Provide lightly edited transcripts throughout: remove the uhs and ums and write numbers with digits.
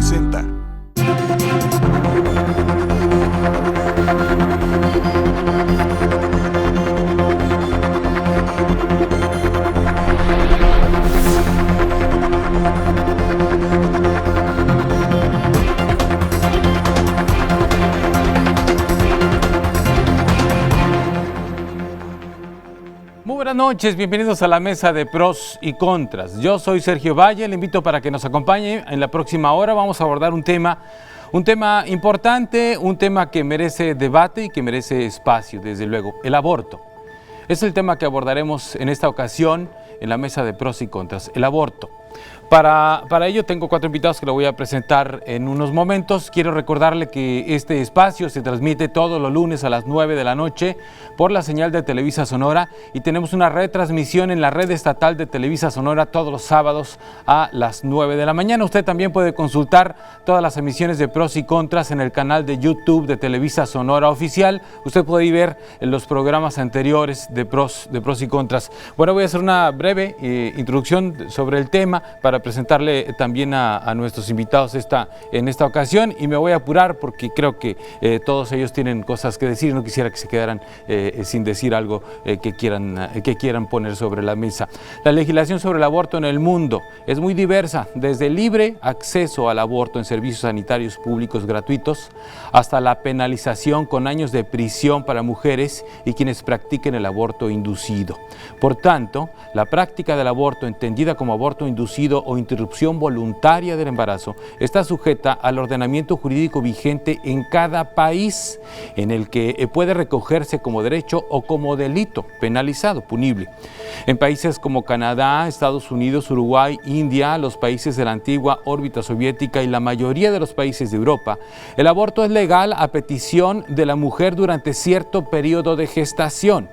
presenta. Buenas noches, bienvenidos a la mesa de pros y contras. Yo soy Sergio Valle, le invito para que nos acompañe. En la próxima hora vamos a abordar un tema importante, un tema que merece debate y que merece espacio, desde luego, el aborto. Es el tema que abordaremos en esta ocasión en la mesa de pros y contras, el aborto. Para ello tengo 4 invitados que lo voy a presentar en unos momentos. Quiero recordarle que este espacio se transmite todos los lunes a las 9 de la noche por la señal de Televisa Sonora y tenemos una retransmisión en la red estatal de Televisa Sonora todos los sábados a las 9 de la mañana. Usted también puede consultar todas las emisiones de pros y contras en el canal de YouTube de Televisa Sonora Oficial. Usted puede ver los programas anteriores de pros y contras. Bueno, voy a hacer una breve introducción sobre el tema para presentarle también a nuestros invitados en esta ocasión, y me voy a apurar porque creo que todos ellos tienen cosas que decir. No quisiera que se quedaran sin decir algo que quieran poner sobre la mesa. La legislación sobre el aborto en el mundo es muy diversa, desde el libre acceso al aborto en servicios sanitarios públicos gratuitos hasta la penalización con años de prisión para mujeres y quienes practiquen el aborto inducido. Por tanto, la práctica del aborto, entendida como aborto inducido o interrupción voluntaria del embarazo, está sujeta al ordenamiento jurídico vigente en cada país, en el que puede recogerse como derecho o como delito penalizado, punible. En países como Canadá, Estados Unidos, Uruguay, India, los países de la antigua órbita soviética y la mayoría de los países de Europa, el aborto es legal a petición de la mujer durante cierto periodo de gestación.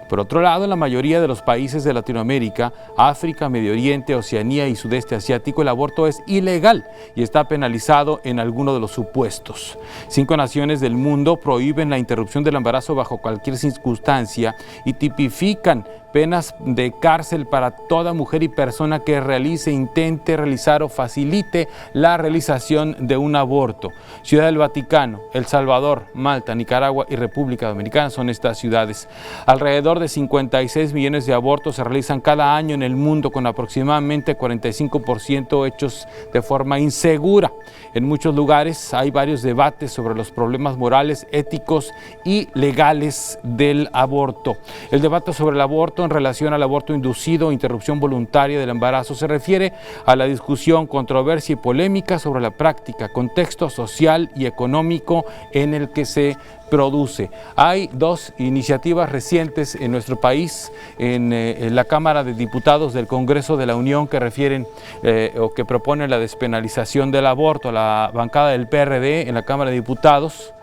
Por otro lado, en la mayoría de los países de Latinoamérica, África, Medio Oriente, Oceanía y Sudeste Asiático, el aborto es ilegal y está penalizado en alguno de los supuestos. 5 naciones del mundo prohíben la interrupción del embarazo bajo cualquier circunstancia y tipifican penas de cárcel para toda mujer y persona que realice, intente realizar o facilite la realización de un aborto. Ciudad del Vaticano, El Salvador, Malta, Nicaragua y República Dominicana son estas ciudades. Alrededor de 56 millones de abortos se realizan cada año en el mundo, con aproximadamente 45% hechos de forma insegura. En muchos lugares hay varios debates sobre los problemas morales, éticos y legales del aborto. El debate sobre el aborto en relación al aborto inducido o interrupción voluntaria del embarazo se refiere a la discusión, controversia y polémica sobre la práctica, contexto social y económico en el que se produce. Hay 2 iniciativas recientes en nuestro país, en la Cámara de Diputados del Congreso de la Unión, que refieren o que proponen la despenalización del aborto. La bancada del PRD en la Cámara de Diputados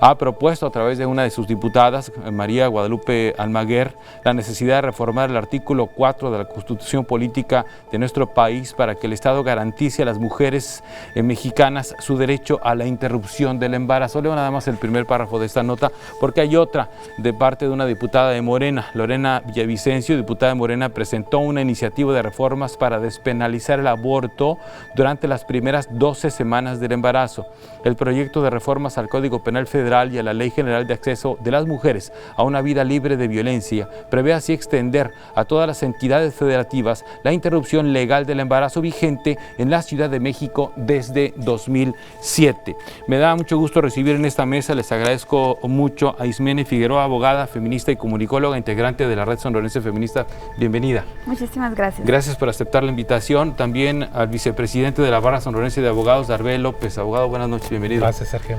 ha propuesto a través de una de sus diputadas, María Guadalupe Almaguer, la necesidad de reformar el artículo 4 de la Constitución Política de nuestro país para que el Estado garantice a las mujeres mexicanas su derecho a la interrupción del embarazo. Leo nada más el primer párrafo de esta nota, porque hay otra de parte de una diputada de Morena. Lorena Villavicencio, diputada de Morena, presentó una iniciativa de reformas para despenalizar el aborto durante las primeras 12 semanas del embarazo. El proyecto de reformas al Código Penal Federal y a la Ley General de Acceso de las Mujeres a una vida libre de violencia prevé así extender a todas las entidades federativas la interrupción legal del embarazo vigente en la Ciudad de México desde 2007. Me da mucho gusto recibir en esta mesa, les agradezco mucho a Ismene Figueroa, abogada, feminista y comunicóloga, integrante de la Red Sonorense Feminista. Bienvenida. Muchísimas gracias. Gracias por aceptar la invitación. También al vicepresidente de la Barra Sonorense de Abogados, Darvé López. Abogado, buenas noches, bienvenido. Gracias, Sergio.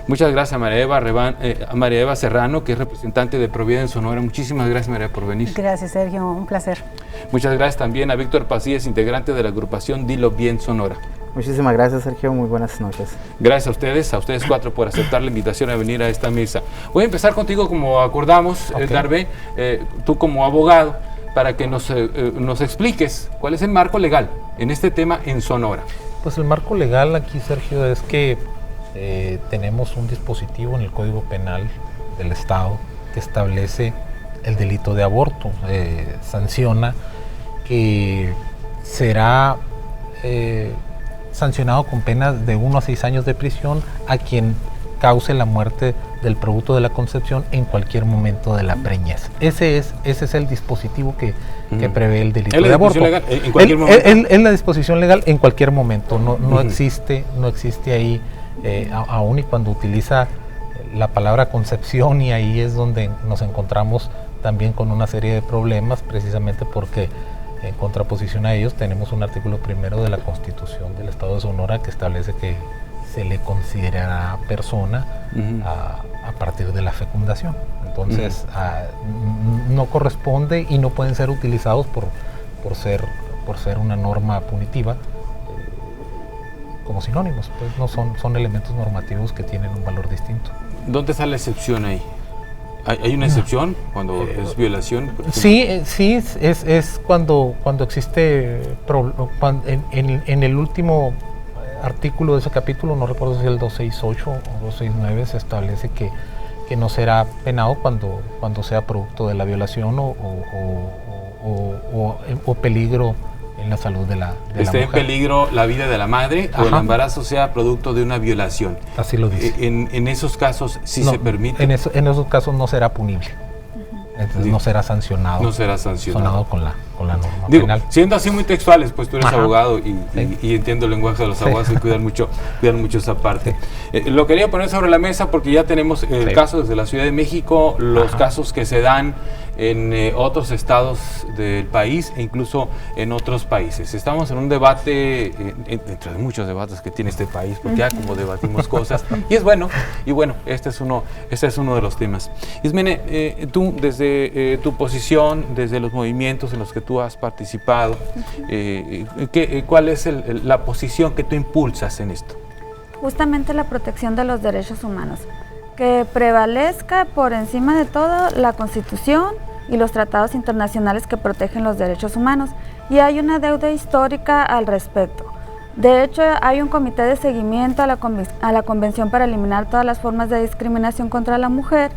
Muchas gracias a María Eva Serrano, que es representante de Provida en Sonora. Muchísimas gracias, María, por venir. Gracias, Sergio, un placer. Muchas gracias también a Víctor Pasillas, integrante de la agrupación Dilo Bien Sonora. Muchísimas gracias, Sergio, muy buenas noches. Gracias a ustedes 4 por aceptar la invitación a venir a esta mesa. Voy a empezar contigo como acordamos, okay. Darvé, tú como abogado, para que nos expliques cuál es el marco legal en este tema en Sonora. Pues el marco legal aquí, Sergio, es que tenemos un dispositivo en el Código Penal del Estado que establece el delito de aborto. Sanciona que será sancionado con penas de 1 a 6 años de prisión a quien cause la muerte del producto de la concepción en cualquier momento de la preñez. Ese es el dispositivo que prevé el delito de aborto. Legal, en cualquier momento. Es la disposición legal en cualquier momento. No existe ahí, aún y cuando utiliza la palabra concepción, y ahí es donde nos encontramos también con una serie de problemas, precisamente porque en contraposición a ellos tenemos un artículo primero de la Constitución del Estado de Sonora que establece que se le considerará persona a partir de la fecundación. Entonces, no corresponde y no pueden ser utilizados por ser una norma punitiva como sinónimos. Pues no son elementos normativos que tienen un valor distinto. ¿Dónde está la excepción ahí? ¿Hay una excepción cuando es violación? Sí, es cuando existe, en el último artículo de ese capítulo, no recuerdo si es el 268 o 269, se establece que no será penado cuando sea producto de la violación o peligro en la salud de la mujer. Esté en peligro la vida de la madre o el embarazo sea producto de una violación. Así lo dice. En esos casos sí se permite. En esos casos no será punible. Entonces no será sancionado. No será sancionado con la norma penal. Siendo así muy textuales, pues tú eres abogado y entiendo el lenguaje de los abogados y cuidan mucho esa parte. Lo quería poner sobre la mesa porque ya tenemos el caso desde la Ciudad de México, los casos que se dan en otros estados del país e incluso en otros países. Estamos en un debate, entre muchos debates que tiene este país, porque ya como debatimos cosas, y es bueno, este es uno de los temas. Ismene, tú desde tu posición, desde los movimientos en los que tú has participado, ¿cuál es la posición que tú impulsas en esto? Justamente la protección de los derechos humanos, que prevalezca por encima de todo la Constitución y los tratados internacionales que protegen los derechos humanos. Y hay una deuda histórica al respecto. De hecho, hay un comité de seguimiento a la Convención para eliminar todas las formas de discriminación contra la mujer,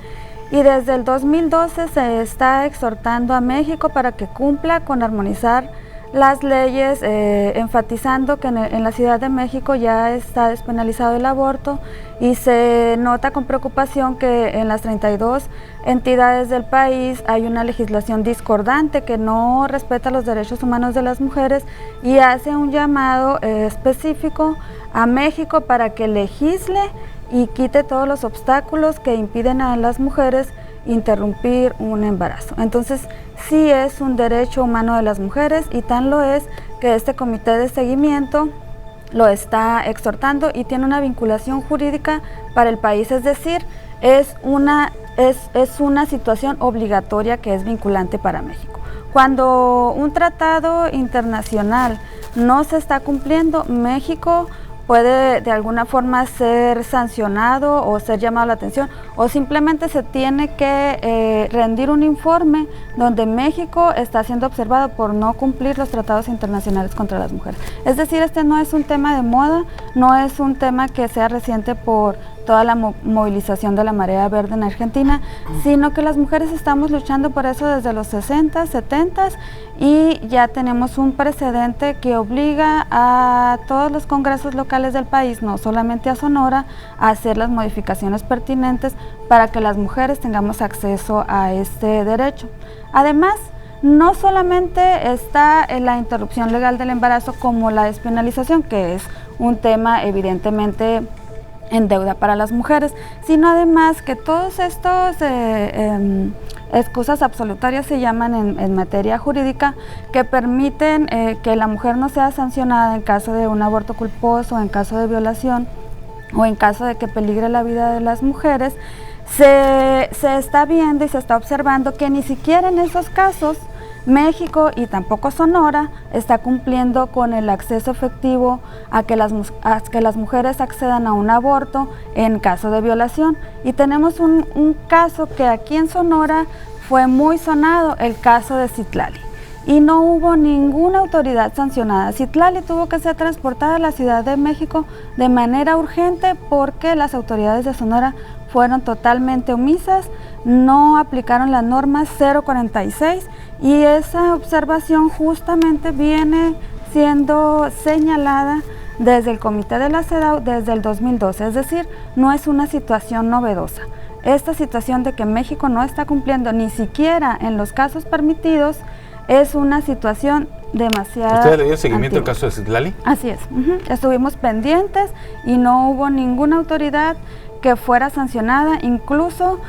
y desde el 2012 se está exhortando a México para que cumpla con armonizar las leyes, enfatizando que en la Ciudad de México ya está despenalizado el aborto, y se nota con preocupación que en las 32 entidades del país hay una legislación discordante que no respeta los derechos humanos de las mujeres, y hace un llamado específico a México para que legisle y quite todos los obstáculos que impiden a las mujeres interrumpir un embarazo. Entonces, sí es un derecho humano de las mujeres, y tan lo es que este comité de seguimiento lo está exhortando y tiene una vinculación jurídica para el país, es decir, es una situación obligatoria que es vinculante para México. Cuando un tratado internacional no se está cumpliendo, México puede de alguna forma ser sancionado o ser llamado la atención, o simplemente se tiene que rendir un informe donde México está siendo observado por no cumplir los tratados internacionales contra las mujeres. Es decir, este no es un tema de moda, no es un tema que sea reciente por toda la movilización de la marea verde en Argentina, sino que las mujeres estamos luchando por eso desde los 60, 70, y ya tenemos un precedente que obliga a todos los congresos locales del país, no solamente a Sonora, a hacer las modificaciones pertinentes para que las mujeres tengamos acceso a este derecho. Además, no solamente está en la interrupción legal del embarazo como la despenalización, que es un tema evidentemente en deuda para las mujeres, sino además que todos estos excusas absolutorias se llaman en materia jurídica, que permiten que la mujer no sea sancionada en caso de un aborto culposo, en caso de violación o en caso de que peligre la vida de las mujeres. Se está viendo y se está observando que ni siquiera en esos casos México y tampoco Sonora está cumpliendo con el acceso efectivo a que las mujeres accedan a un aborto en caso de violación. Y tenemos un caso que aquí en Sonora fue muy sonado, el caso de Citlali, y no hubo ninguna autoridad sancionada. Citlali tuvo que ser transportada a la Ciudad de México de manera urgente porque las autoridades de Sonora fueron totalmente omisas, no aplicaron las normas 046, y esa observación justamente viene siendo señalada desde el Comité de la CEDAW desde el 2012, es decir, no es una situación novedosa. Esta situación de que México no está cumpliendo ni siquiera en los casos permitidos es una situación demasiado ¿Usted le dio seguimiento al antigua. caso de Citlali? Así es, estuvimos pendientes y no hubo ninguna autoridad que fuera sancionada, incluso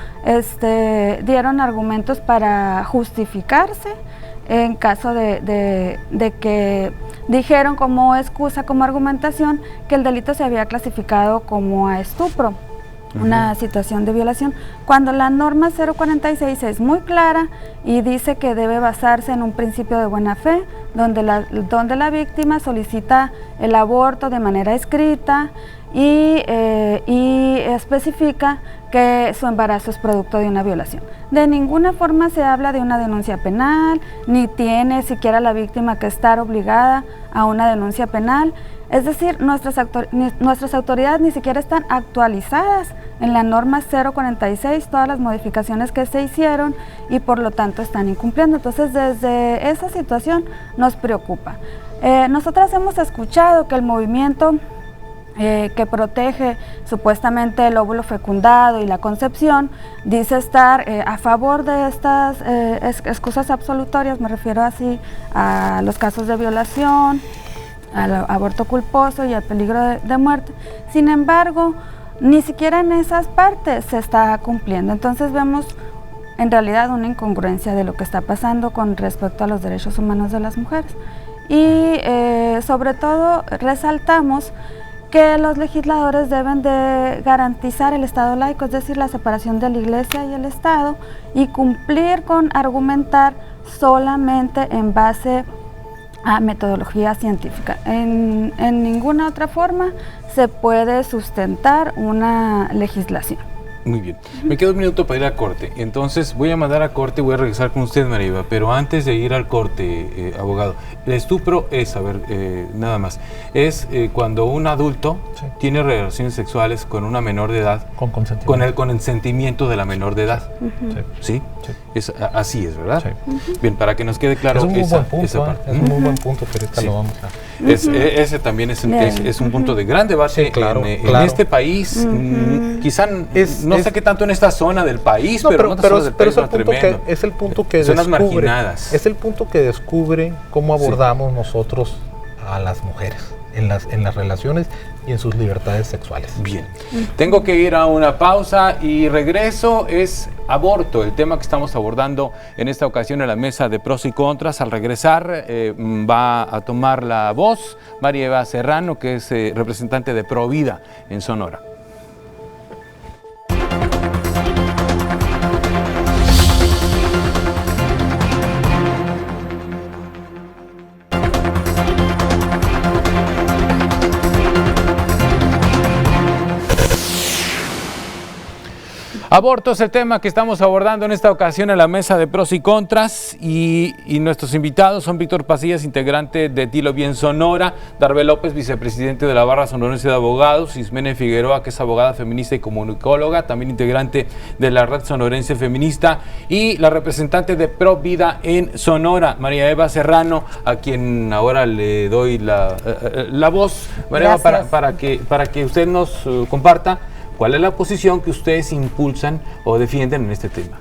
dieron argumentos para justificarse en caso de que dijeron como excusa, como argumentación, que el delito se había clasificado como a estupro, una situación de violación, cuando la norma 046 es muy clara y dice que debe basarse en un principio de buena fe, donde la víctima solicita el aborto de manera escrita y especifica que su embarazo es producto de una violación. De ninguna forma se habla de una denuncia penal, ni tiene siquiera la víctima que estar obligada a una denuncia penal. Es decir, nuestras autoridades ni siquiera están actualizadas en la norma 046, todas las modificaciones que se hicieron y por lo tanto están incumpliendo. Entonces, desde esa situación nos preocupa. Nosotras hemos escuchado que el movimiento que protege supuestamente el óvulo fecundado y la concepción, dice estar a favor de estas excusas absolutorias, me refiero así a los casos de violación, al aborto culposo y al peligro de muerte. Sin embargo, ni siquiera en esas partes se está cumpliendo. Entonces vemos en realidad una incongruencia de lo que está pasando con respecto a los derechos humanos de las mujeres. Y sobre todo resaltamos que los legisladores deben de garantizar el Estado laico, es decir, la separación de la Iglesia y el Estado, y cumplir con argumentar solamente en base a metodología científica. En ninguna otra forma se puede sustentar una legislación. Muy bien. Me queda un minuto para ir a corte. Entonces voy a mandar a corte y voy a regresar con usted, María Eva. Pero antes de ir al corte, abogado, el estupro es, nada más, es cuando un adulto tiene relaciones sexuales con una menor de edad, con el consentimiento de la menor de edad. ¿Sí? Sí. Así es, ¿verdad? Sí. Bien, para que nos quede claro es un muy buen punto, esa parte. Es un muy buen punto, pero ahorita lo vamos a... Ese también es un punto de gran debate en este país. Quizá no sé qué tanto en esta zona del país, pero en otras zonas del país es el punto que zonas descubre, marginadas. Es el punto que descubre cómo abordamos nosotros a las mujeres en las relaciones y en sus libertades sexuales. Bien, tengo que ir a una pausa y regreso. Es aborto, el tema que estamos abordando en esta ocasión en la mesa de pros y contras. Al regresar va a tomar la voz María Eva Serrano, que es representante de Provida en Sonora. Aborto es el tema que estamos abordando en esta ocasión en la mesa de pros y contras y nuestros invitados son Víctor Pasillas, integrante de Dilo Bien Sonora, Darbe López, vicepresidente de la Barra Sonorense de Abogados, Ismene Figueroa, que es abogada feminista y comunicóloga, también integrante de la Red Sonorense Feminista, y la representante de Pro Vida en Sonora, María Eva Serrano, a quien ahora le doy la voz, María Eva, para que usted nos comparta ¿cuál es la posición que ustedes impulsan o defienden en este tema?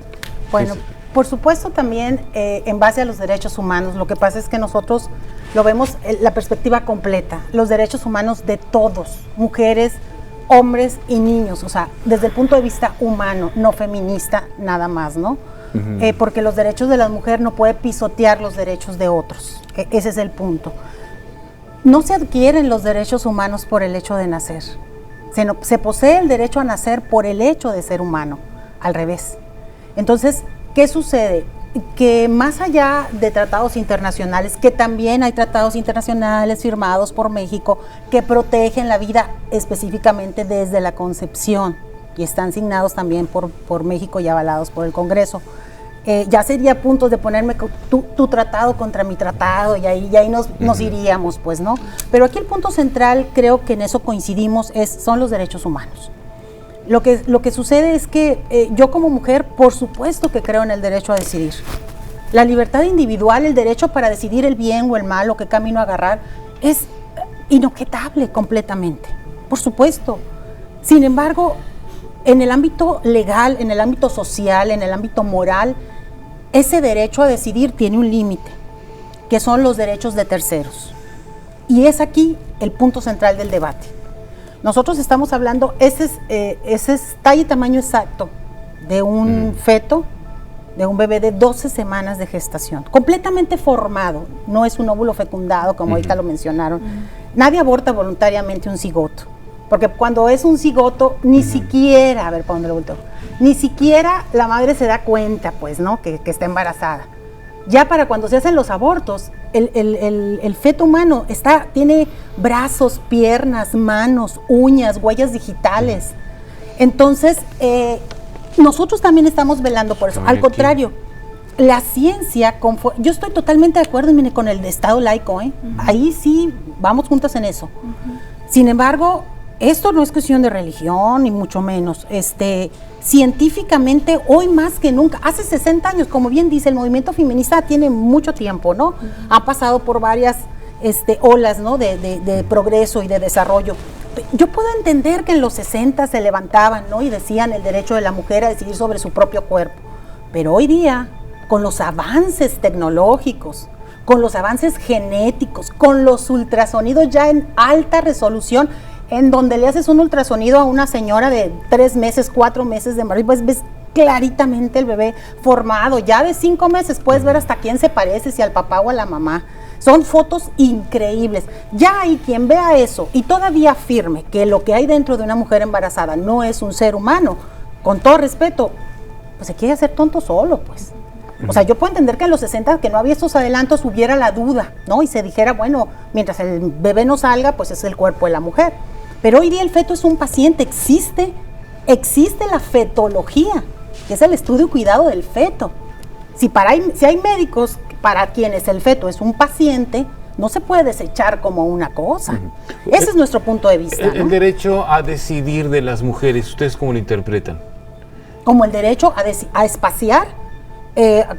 Bueno, por supuesto también en base a los derechos humanos. Lo que pasa es que nosotros lo vemos la perspectiva completa, los derechos humanos de todos, mujeres, hombres y niños, o sea, desde el punto de vista humano, no feminista nada más, ¿no? Porque los derechos de la mujer no puede pisotear los derechos de otros, ese es el punto. No se adquieren los derechos humanos por el hecho de nacer. Se posee el derecho a nacer por el hecho de ser humano, al revés. Entonces, ¿qué sucede? Que más allá de tratados internacionales, que también hay tratados internacionales firmados por México que protegen la vida específicamente desde la concepción y están signados también por México y avalados por el Congreso. Ya sería punto de ponerme tu tratado contra mi tratado y ahí nos iríamos, pues, ¿no? Pero aquí el punto central, creo que en eso coincidimos, son los derechos humanos. Lo que sucede es que yo como mujer, por supuesto que creo en el derecho a decidir. La libertad individual, el derecho para decidir el bien o el mal o qué camino agarrar, es inobjetable completamente, por supuesto. Sin embargo, en el ámbito legal, en el ámbito social, en el ámbito moral, ese derecho a decidir tiene un límite, que son los derechos de terceros. Y es aquí el punto central del debate. Nosotros estamos hablando, ese es talla y tamaño exacto de un feto, de un bebé de 12 semanas de gestación, completamente formado, no es un óvulo fecundado, como ahorita lo mencionaron. Nadie aborta voluntariamente un cigoto, porque cuando es un cigoto, ni siquiera, a ver, ¿para dónde lo volteo? Ni siquiera la madre se da cuenta, pues, ¿no?, que está embarazada. Ya para cuando se hacen los abortos, el feto humano tiene brazos, piernas, manos, uñas, huellas digitales. Entonces, nosotros también estamos velando por eso. Al contrario, la ciencia, yo estoy totalmente de acuerdo, mire, con el Estado laico, ahí sí vamos juntas en eso. Sin embargo, esto no es cuestión de religión, ni mucho menos. Científicamente, hoy más que nunca, hace 60 años, como bien dice, el movimiento feminista tiene mucho tiempo, ¿no? Ha pasado por varias olas, ¿no?, de progreso y de desarrollo. Yo puedo entender que en los 60 se levantaban, ¿no?, y decían el derecho de la mujer a decidir sobre su propio cuerpo. Pero hoy día, con los avances tecnológicos, con los avances genéticos, con los ultrasonidos ya en alta resolución, en donde le haces un ultrasonido a una señora de 3 meses, 4 meses de embarazo, pues ves claritamente el bebé formado. Ya de 5 meses puedes ver hasta quién se parece, si al papá o a la mamá. Son fotos increíbles. Ya hay quien vea eso y todavía afirme que lo que hay dentro de una mujer embarazada no es un ser humano, con todo respeto, pues se quiere hacer tonto solo, pues. O sea, yo puedo entender que en los 60, que no había estos adelantos, hubiera la duda, ¿no? Y se dijera, bueno, mientras el bebé no salga, pues es el cuerpo de la mujer. Pero hoy día el feto es un paciente, existe la fetología, que es el estudio y cuidado del feto. Si hay médicos para quienes el feto es un paciente, no se puede desechar como una cosa. Ese es nuestro punto de vista, ¿no? El derecho a decidir de las mujeres, ¿ustedes cómo lo interpretan? Como el derecho a espaciar,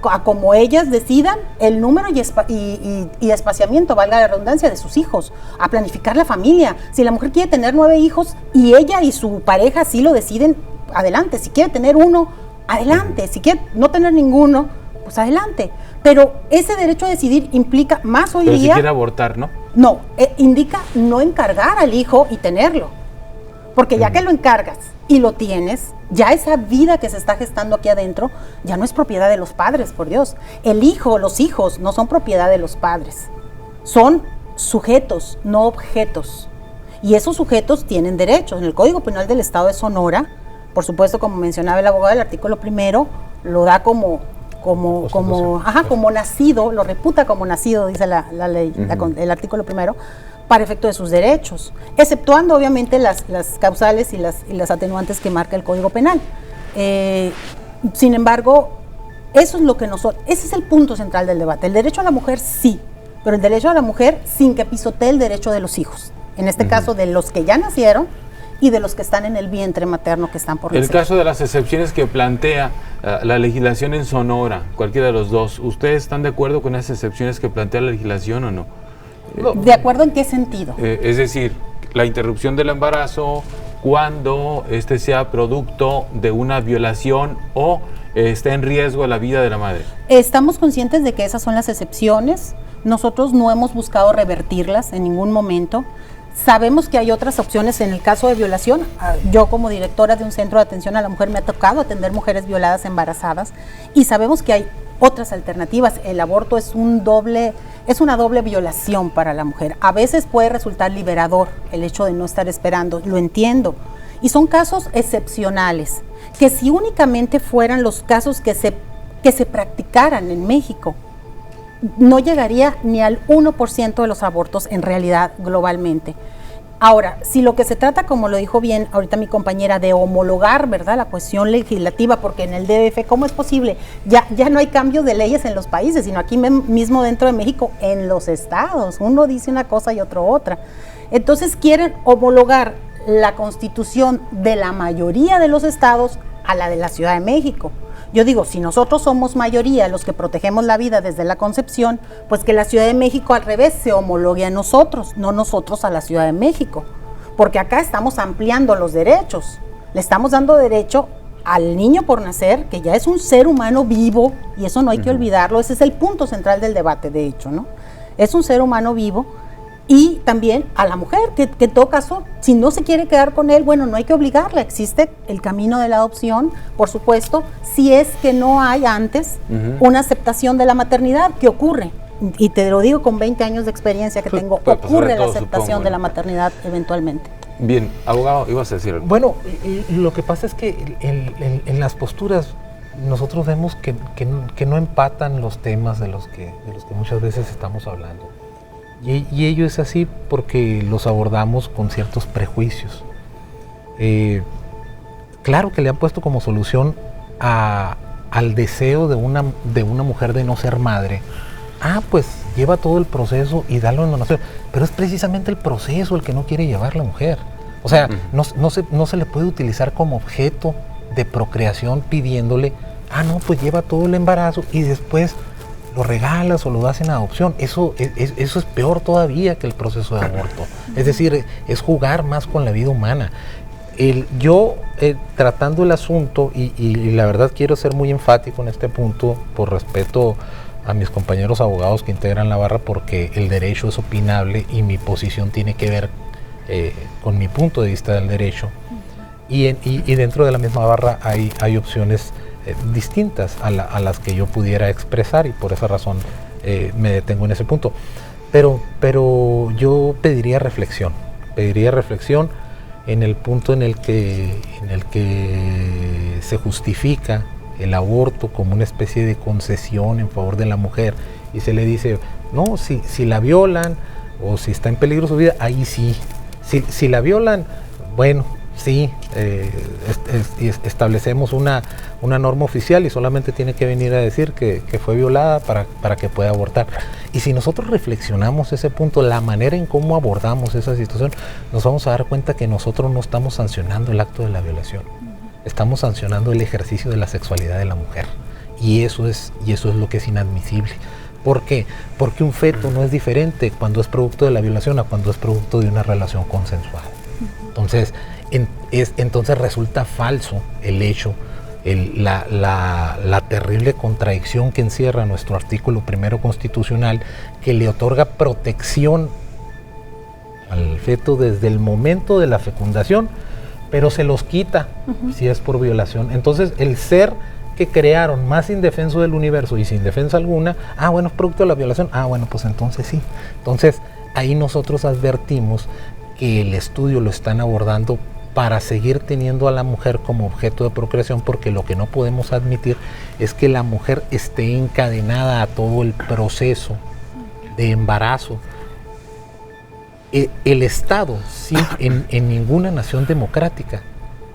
a como ellas decidan el número y espaciamiento, valga la redundancia, de sus hijos, a planificar la familia. Si la mujer quiere tener 9 hijos y ella y su pareja sí lo deciden, adelante. Si quiere tener uno, adelante. Si quiere no tener ninguno, pues adelante. Pero ese derecho a decidir implica más hoy día. Pero si quiere abortar, ¿no? No, indica no encargar al hijo y tenerlo. Porque ya que lo encargas y lo tienes, ya esa vida que se está gestando aquí adentro ya no es propiedad de los padres, por Dios. Los hijos no son propiedad de los padres. Son sujetos, no objetos. Y esos sujetos tienen derechos. En el Código Penal del Estado de Sonora, por supuesto, como mencionaba el abogado, el artículo 1 lo da como nacido, lo reputa como nacido, dice la ley, el artículo 1, para efecto de sus derechos, exceptuando obviamente las causales y las atenuantes que marca el Código Penal. Sin embargo, ese es el punto central del debate. El derecho a la mujer sí, pero el derecho a la mujer sin que pisotee el derecho de los hijos, en este caso de los que ya nacieron y de los que están en el vientre materno que están por nacer. El caso de las excepciones que plantea la legislación en Sonora, cualquiera de los dos, ¿ustedes están de acuerdo con esas excepciones que plantea la legislación o no? ¿De acuerdo en qué sentido? Es decir, la interrupción del embarazo cuando sea producto de una violación o esté en riesgo la vida de la madre. Estamos conscientes de que esas son las excepciones. Nosotros no hemos buscado revertirlas en ningún momento. Sabemos que hay otras opciones en el caso de violación. Yo, como directora de un centro de atención a la mujer, me ha tocado atender mujeres violadas embarazadas y sabemos que hay otras alternativas. El aborto es una doble violación para la mujer. A veces puede resultar liberador el hecho de no estar esperando, lo entiendo. Y son casos excepcionales, que si únicamente fueran los casos que se practicaran en México, no llegaría ni al 1% de los abortos en realidad globalmente. Ahora, si lo que se trata, como lo dijo bien ahorita mi compañera, de homologar, ¿verdad?, la cuestión legislativa, porque en el DF, ¿cómo es posible? Ya no hay cambios de leyes en los países, sino aquí mismo dentro de México, en los estados. Uno dice una cosa y otro otra. Entonces quieren homologar la constitución de la mayoría de los estados a la de la Ciudad de México. Yo digo, si nosotros somos mayoría los que protegemos la vida desde la concepción, pues que la Ciudad de México al revés se homologue a nosotros, no nosotros a la Ciudad de México, porque acá estamos ampliando los derechos, le estamos dando derecho al niño por nacer, que ya es un ser humano vivo, y eso no hay que olvidarlo, ese es el punto central del debate, de hecho, ¿no? Es un ser humano vivo. Y también a la mujer, que en todo caso, si no se quiere quedar con él, bueno, no hay que obligarla, existe el camino de la adopción, por supuesto, si es que no hay antes una aceptación de la maternidad, que ocurre, y te lo digo con 20 años de experiencia que tengo, ocurre la aceptación de la maternidad eventualmente. Bien, abogado, ibas a decir algo. Bueno, lo que pasa es que en las posturas nosotros vemos que no empatan los temas de los que muchas veces estamos hablando. Y ello es así porque los abordamos con ciertos prejuicios. Claro que le han puesto como solución al deseo de una mujer de no ser madre. Pues lleva todo el proceso y dalo en donación. Pero es precisamente el proceso el que no quiere llevar la mujer. O sea, no se le puede utilizar como objeto de procreación pidiéndole, no, pues lleva todo el embarazo y después lo regalas o lo das en adopción. Eso es peor todavía que el proceso de aborto. Es decir, es jugar más con la vida humana. Yo, tratando el asunto, y la verdad quiero ser muy enfático en este punto, por respeto a mis compañeros abogados que integran la barra, porque el derecho es opinable y mi posición tiene que ver con mi punto de vista del derecho. Y dentro de la misma barra hay opciones distintas a las que yo pudiera expresar, y por esa razón me detengo en ese punto. Pero yo pediría reflexión en el punto en el que se justifica el aborto como una especie de concesión en favor de la mujer, y se le dice, no, si la violan o si está en peligro su vida, ahí sí. Si la violan, bueno, sí, establecemos una norma oficial y solamente tiene que venir a decir que fue violada para que pueda abortar. Y si nosotros reflexionamos ese punto, la manera en cómo abordamos esa situación, nos vamos a dar cuenta que nosotros no estamos sancionando el acto de la violación, estamos sancionando el ejercicio de la sexualidad de la mujer. Y eso es lo que es inadmisible. ¿Por qué? Porque un feto no es diferente cuando es producto de la violación a cuando es producto de una relación consensual. Entonces, entonces resulta falso el hecho, la terrible contradicción que encierra nuestro artículo primero constitucional, que le otorga protección al feto desde el momento de la fecundación, pero se los quita si es por violación. Entonces, el ser que crearon más indefenso del universo y sin defensa alguna, bueno, es producto de la violación, bueno, pues entonces sí. Entonces, ahí nosotros advertimos que el estudio lo están abordando para seguir teniendo a la mujer como objeto de procreación, porque lo que no podemos admitir es que la mujer esté encadenada a todo el proceso de embarazo. El Estado, sí, en ninguna nación democrática,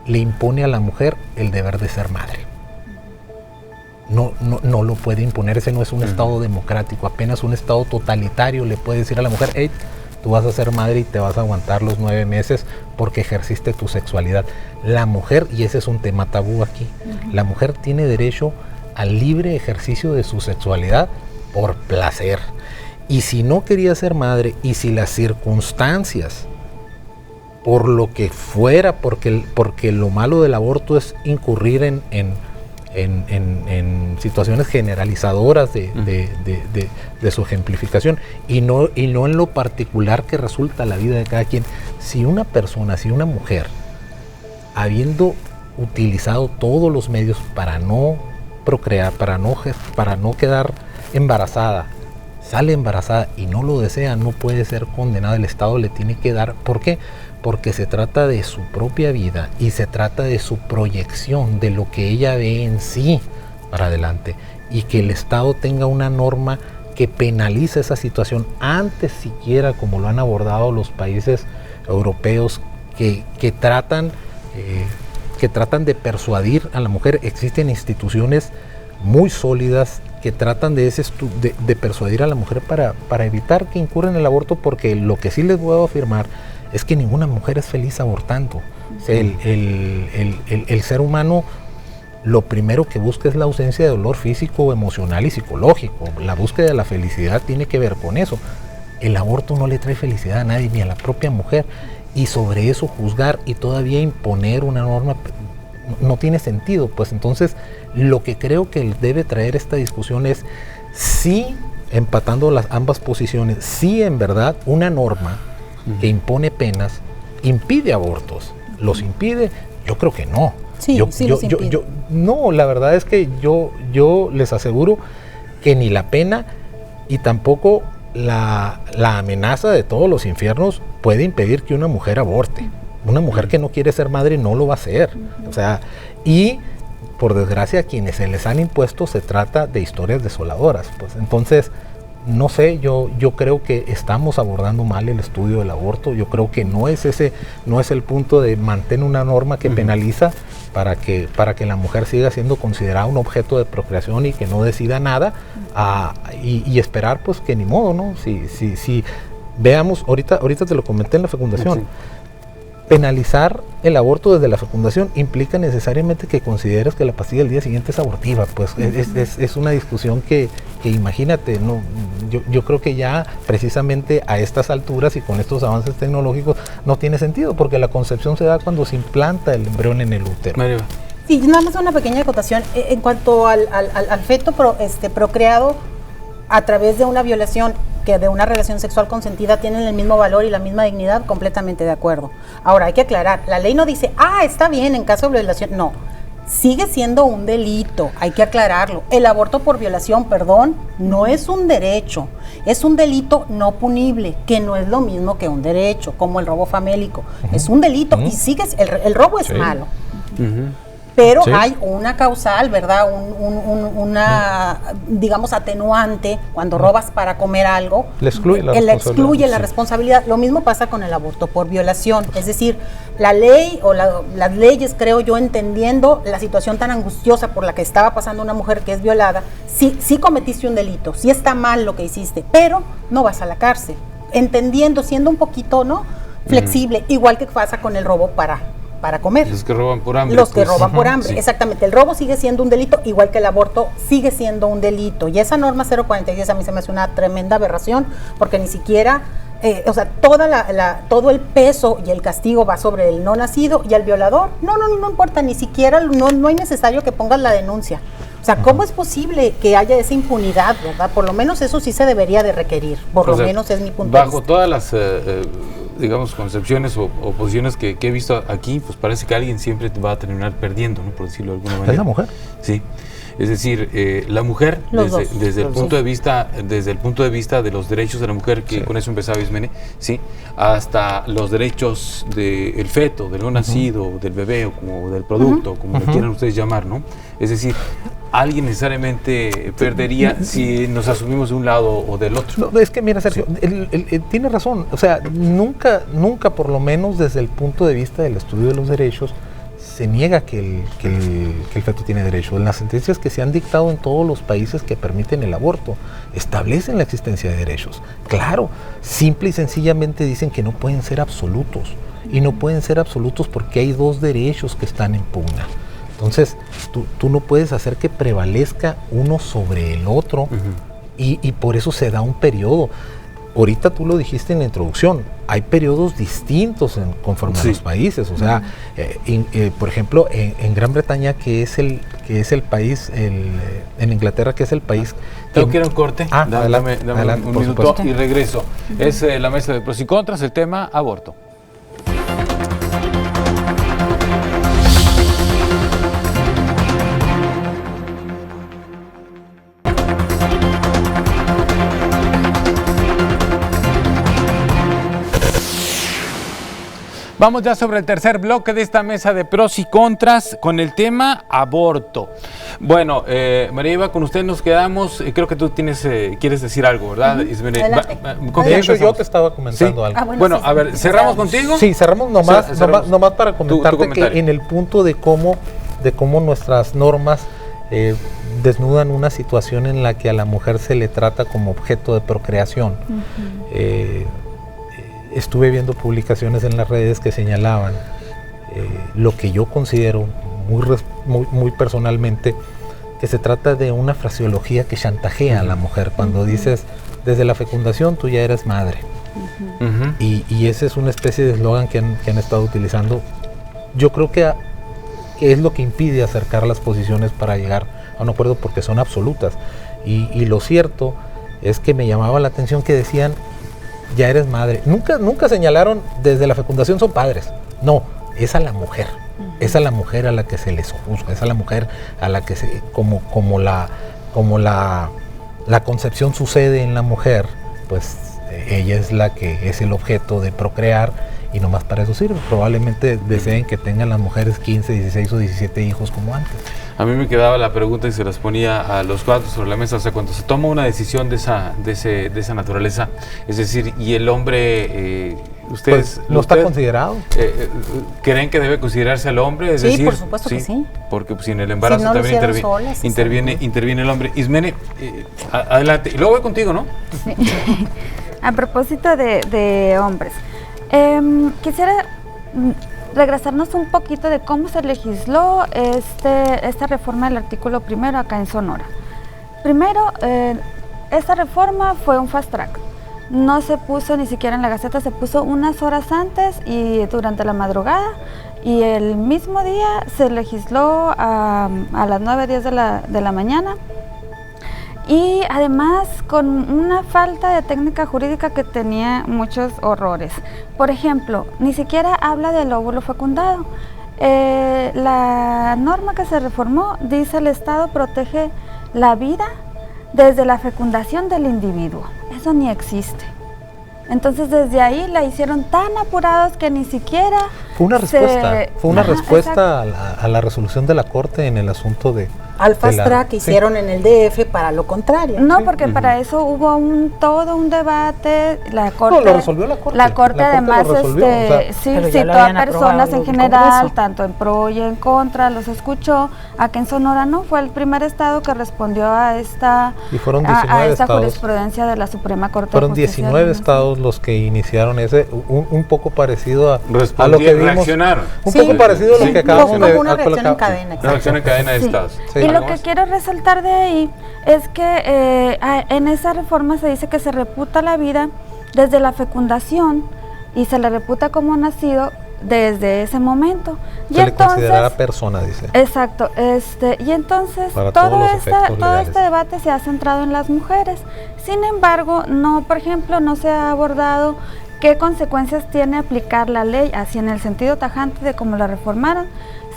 le impone a la mujer el deber de ser madre. No lo puede imponer, ese no es un Estado democrático, apenas un Estado totalitario le puede decir a la mujer, hey, tú vas a ser madre y te vas a aguantar los 9 meses porque ejerciste tu sexualidad. La mujer, y ese es un tema tabú aquí, la mujer tiene derecho al libre ejercicio de su sexualidad por placer. Y si no quería ser madre, y si las circunstancias, por lo que fuera, porque lo malo del aborto es incurrir en situaciones generalizadoras de su ejemplificación y no en lo particular que resulta la vida de cada quien. Si una persona, si una mujer, habiendo utilizado todos los medios para no procrear, para no quedar embarazada, sale embarazada y no lo desea, no puede ser condenada. El Estado le tiene que dar. ¿Por qué? Porque se trata de su propia vida y se trata de su proyección, de lo que ella ve en sí para adelante, y que el Estado tenga una norma que penalice esa situación antes siquiera, como lo han abordado los países europeos que tratan de persuadir a la mujer. Existen instituciones muy sólidas que tratan de persuadir a la mujer para evitar que incurra en el aborto, porque lo que sí les puedo afirmar es que ninguna mujer es feliz abortando. El ser humano lo primero que busca es la ausencia de dolor físico, emocional y psicológico. La búsqueda de la felicidad tiene que ver con eso. El aborto no le trae felicidad a nadie, ni a la propia mujer, y sobre eso juzgar y todavía imponer una norma no tiene sentido. Pues entonces lo que creo que debe traer esta discusión es si, empatando las ambas posiciones, si en verdad una norma que impone penas impide abortos. ¿Los impide? Yo creo que no. Sí, los impide. No, la verdad es que yo les aseguro que ni la pena y tampoco la amenaza de todos los infiernos puede impedir que una mujer aborte. Una mujer que no quiere ser madre no lo va a hacer. O sea, y por desgracia a quienes se les han impuesto se trata de historias desoladoras. Pues entonces, no sé, yo creo que estamos abordando mal el estudio del aborto. Yo creo que no es el punto de mantener una norma que penaliza para que la mujer siga siendo considerada un objeto de procreación y que no decida nada, y esperar pues que ni modo, ¿no? Si veamos, ahorita te lo comenté en la fecundación. Sí. Penalizar el aborto desde la fecundación implica necesariamente que consideres que la pastilla del día siguiente es abortiva. Pues es una discusión que imagínate, no, yo creo que ya precisamente a estas alturas y con estos avances tecnológicos no tiene sentido, porque la concepción se da cuando se implanta el embrión en el útero. María. Sí, nada más una pequeña acotación. En cuanto al feto procreado a través de una violación, que de una relación sexual consentida tienen el mismo valor y la misma dignidad, completamente de acuerdo. Ahora, hay que aclarar, la ley no dice, está bien en caso de violación, no, sigue siendo un delito, hay que aclararlo. El aborto por violación, no es un derecho, es un delito no punible, que no es lo mismo que un derecho, como el robo famélico. Es un delito y el robo es malo. Pero hay una causal, ¿verdad? Una, digamos, atenuante cuando robas para comer algo. Le excluye la responsabilidad. Lo mismo pasa con el aborto por violación. Es decir, la ley o las leyes, creo yo, entendiendo la situación tan angustiosa por la que estaba pasando una mujer que es violada, sí cometiste un delito, sí está mal lo que hiciste, pero no vas a la cárcel. Entendiendo, siendo un poquito, ¿no?, flexible, igual que pasa con el robo para comer. Los que roban por hambre. Los que roban por hambre, exactamente. El robo sigue siendo un delito, igual que el aborto sigue siendo un delito. Y esa norma 046 a mí se me hace una tremenda aberración, porque ni siquiera, todo el peso y el castigo va sobre el no nacido y el violador. No importa, ni siquiera, no hay necesario que pongas la denuncia. O sea, ¿cómo es posible que haya esa impunidad, verdad? Por lo menos eso sí se debería de requerir, menos es mi punto de vista. Bajo todas las digamos, concepciones o posiciones que he visto aquí, pues parece que alguien siempre va a terminar perdiendo, ¿no?, por decirlo de alguna manera. ¿Es la mujer? Sí. Es decir, la mujer, desde el punto de vista de los derechos de la mujer, que con eso empezaba Ismene, sí, hasta los derechos del feto, del no nacido, del bebé o del producto, como le quieran ustedes llamar, ¿no? Es decir, alguien necesariamente perdería si nos asumimos de un lado o del otro. No, es que mira, Sergio, él tiene razón. O sea, nunca, por lo menos desde el punto de vista del estudio de los derechos, se niega que el feto tiene derecho. En las sentencias que se han dictado en todos los países que permiten el aborto, establecen la existencia de derechos. Claro, simple y sencillamente dicen que no pueden ser absolutos. Y no pueden ser absolutos porque hay dos derechos que están en pugna. Entonces, tú no puedes hacer que prevalezca uno sobre el otro, y por eso se da un periodo. Ahorita tú lo dijiste en la introducción, hay periodos distintos conforme a los países. O sea, por ejemplo, en Gran Bretaña, que es el país, en Inglaterra, que es el país... Tengo que ir a un corte, adelante, un minuto y regreso. Es la mesa de pros y contras, el tema aborto. Vamos ya sobre el tercer bloque de esta mesa de pros y contras con el tema aborto. Bueno, María Eva, con usted nos quedamos. Creo que tú quieres decir algo, ¿verdad? De hecho, yo te estaba comentando algo. Bueno, a ver, ¿cerramos contigo? Sí, cerramos nomás para comentarte que en el punto de cómo nuestras normas desnudan una situación en la que a la mujer se le trata como objeto de procreación. Estuve viendo publicaciones en las redes que señalaban lo que yo considero muy personalmente, que se trata de una fraseología que chantajea a la mujer. Cuando dices, desde la fecundación tú ya eres madre. Y esa es una especie de eslogan que han estado utilizando. Yo creo que es lo que impide acercar las posiciones para llegar a un acuerdo, porque son absolutas. Y lo cierto es que me llamaba la atención que decían, ya eres madre. Nunca señalaron, desde la fecundación son padres. No, es a la mujer. Es a la mujer a la que se les juzga, es a la mujer a la que como la concepción sucede en la mujer, pues ella es la que es el objeto de procrear y nomás para eso sirve. Probablemente deseen que tengan las mujeres 15, 16 o 17 hijos como antes. A mí me quedaba la pregunta y se las ponía a los cuatro sobre la mesa. O sea, cuando se toma una decisión de esa naturaleza, es decir, y el hombre, ustedes... Pues, ¿no está considerado? ¿Creen que debe considerarse al hombre? Es sí, decir, por supuesto que sí. Porque pues, si en el embarazo si no también interviene el hombre. Ismene, adelante. Y luego voy contigo, ¿no? Sí. A propósito de hombres, quisiera regresarnos un poquito de cómo se legisló esta reforma del artículo 1 acá en Sonora. Primero, esta reforma fue un fast track. No se puso ni siquiera en la Gaceta, se puso unas horas antes y durante la madrugada, y el mismo día se legisló a las 9:10 de la mañana. Y además con una falta de técnica jurídica que tenía muchos horrores. Por ejemplo, ni siquiera habla del óvulo fecundado. La norma que se reformó dice: el Estado protege la vida desde la fecundación del individuo. Eso ni existe. Entonces desde ahí la hicieron tan apurados que ni siquiera... Fue una respuesta a la resolución de la Corte en el asunto de... Al fast track que hicieron en el DF para lo contrario. No, porque para eso hubo todo un debate. La Corte, lo resolvió la Corte. La Corte además citó a personas en general, tanto en pro y en contra, los escuchó. Aquí en Sonora no, fue el primer estado que respondió a esta jurisprudencia de la Suprema Corte. Fueron 19 estados los que iniciaron un poco parecido a lo que vimos. Reaccionaron. Un poco parecido a lo que acabamos de... Una reacción en cadena. Una reacción en cadena de estados. Y lo que quiero resaltar de ahí es que en esa reforma se dice que se reputa la vida desde la fecundación y se le reputa como nacido desde ese momento. Se le considerará persona, dice. Exacto. Y entonces todo este debate se ha centrado en las mujeres. Sin embargo, por ejemplo, no se ha abordado qué consecuencias tiene aplicar la ley así en el sentido tajante de cómo la reformaron.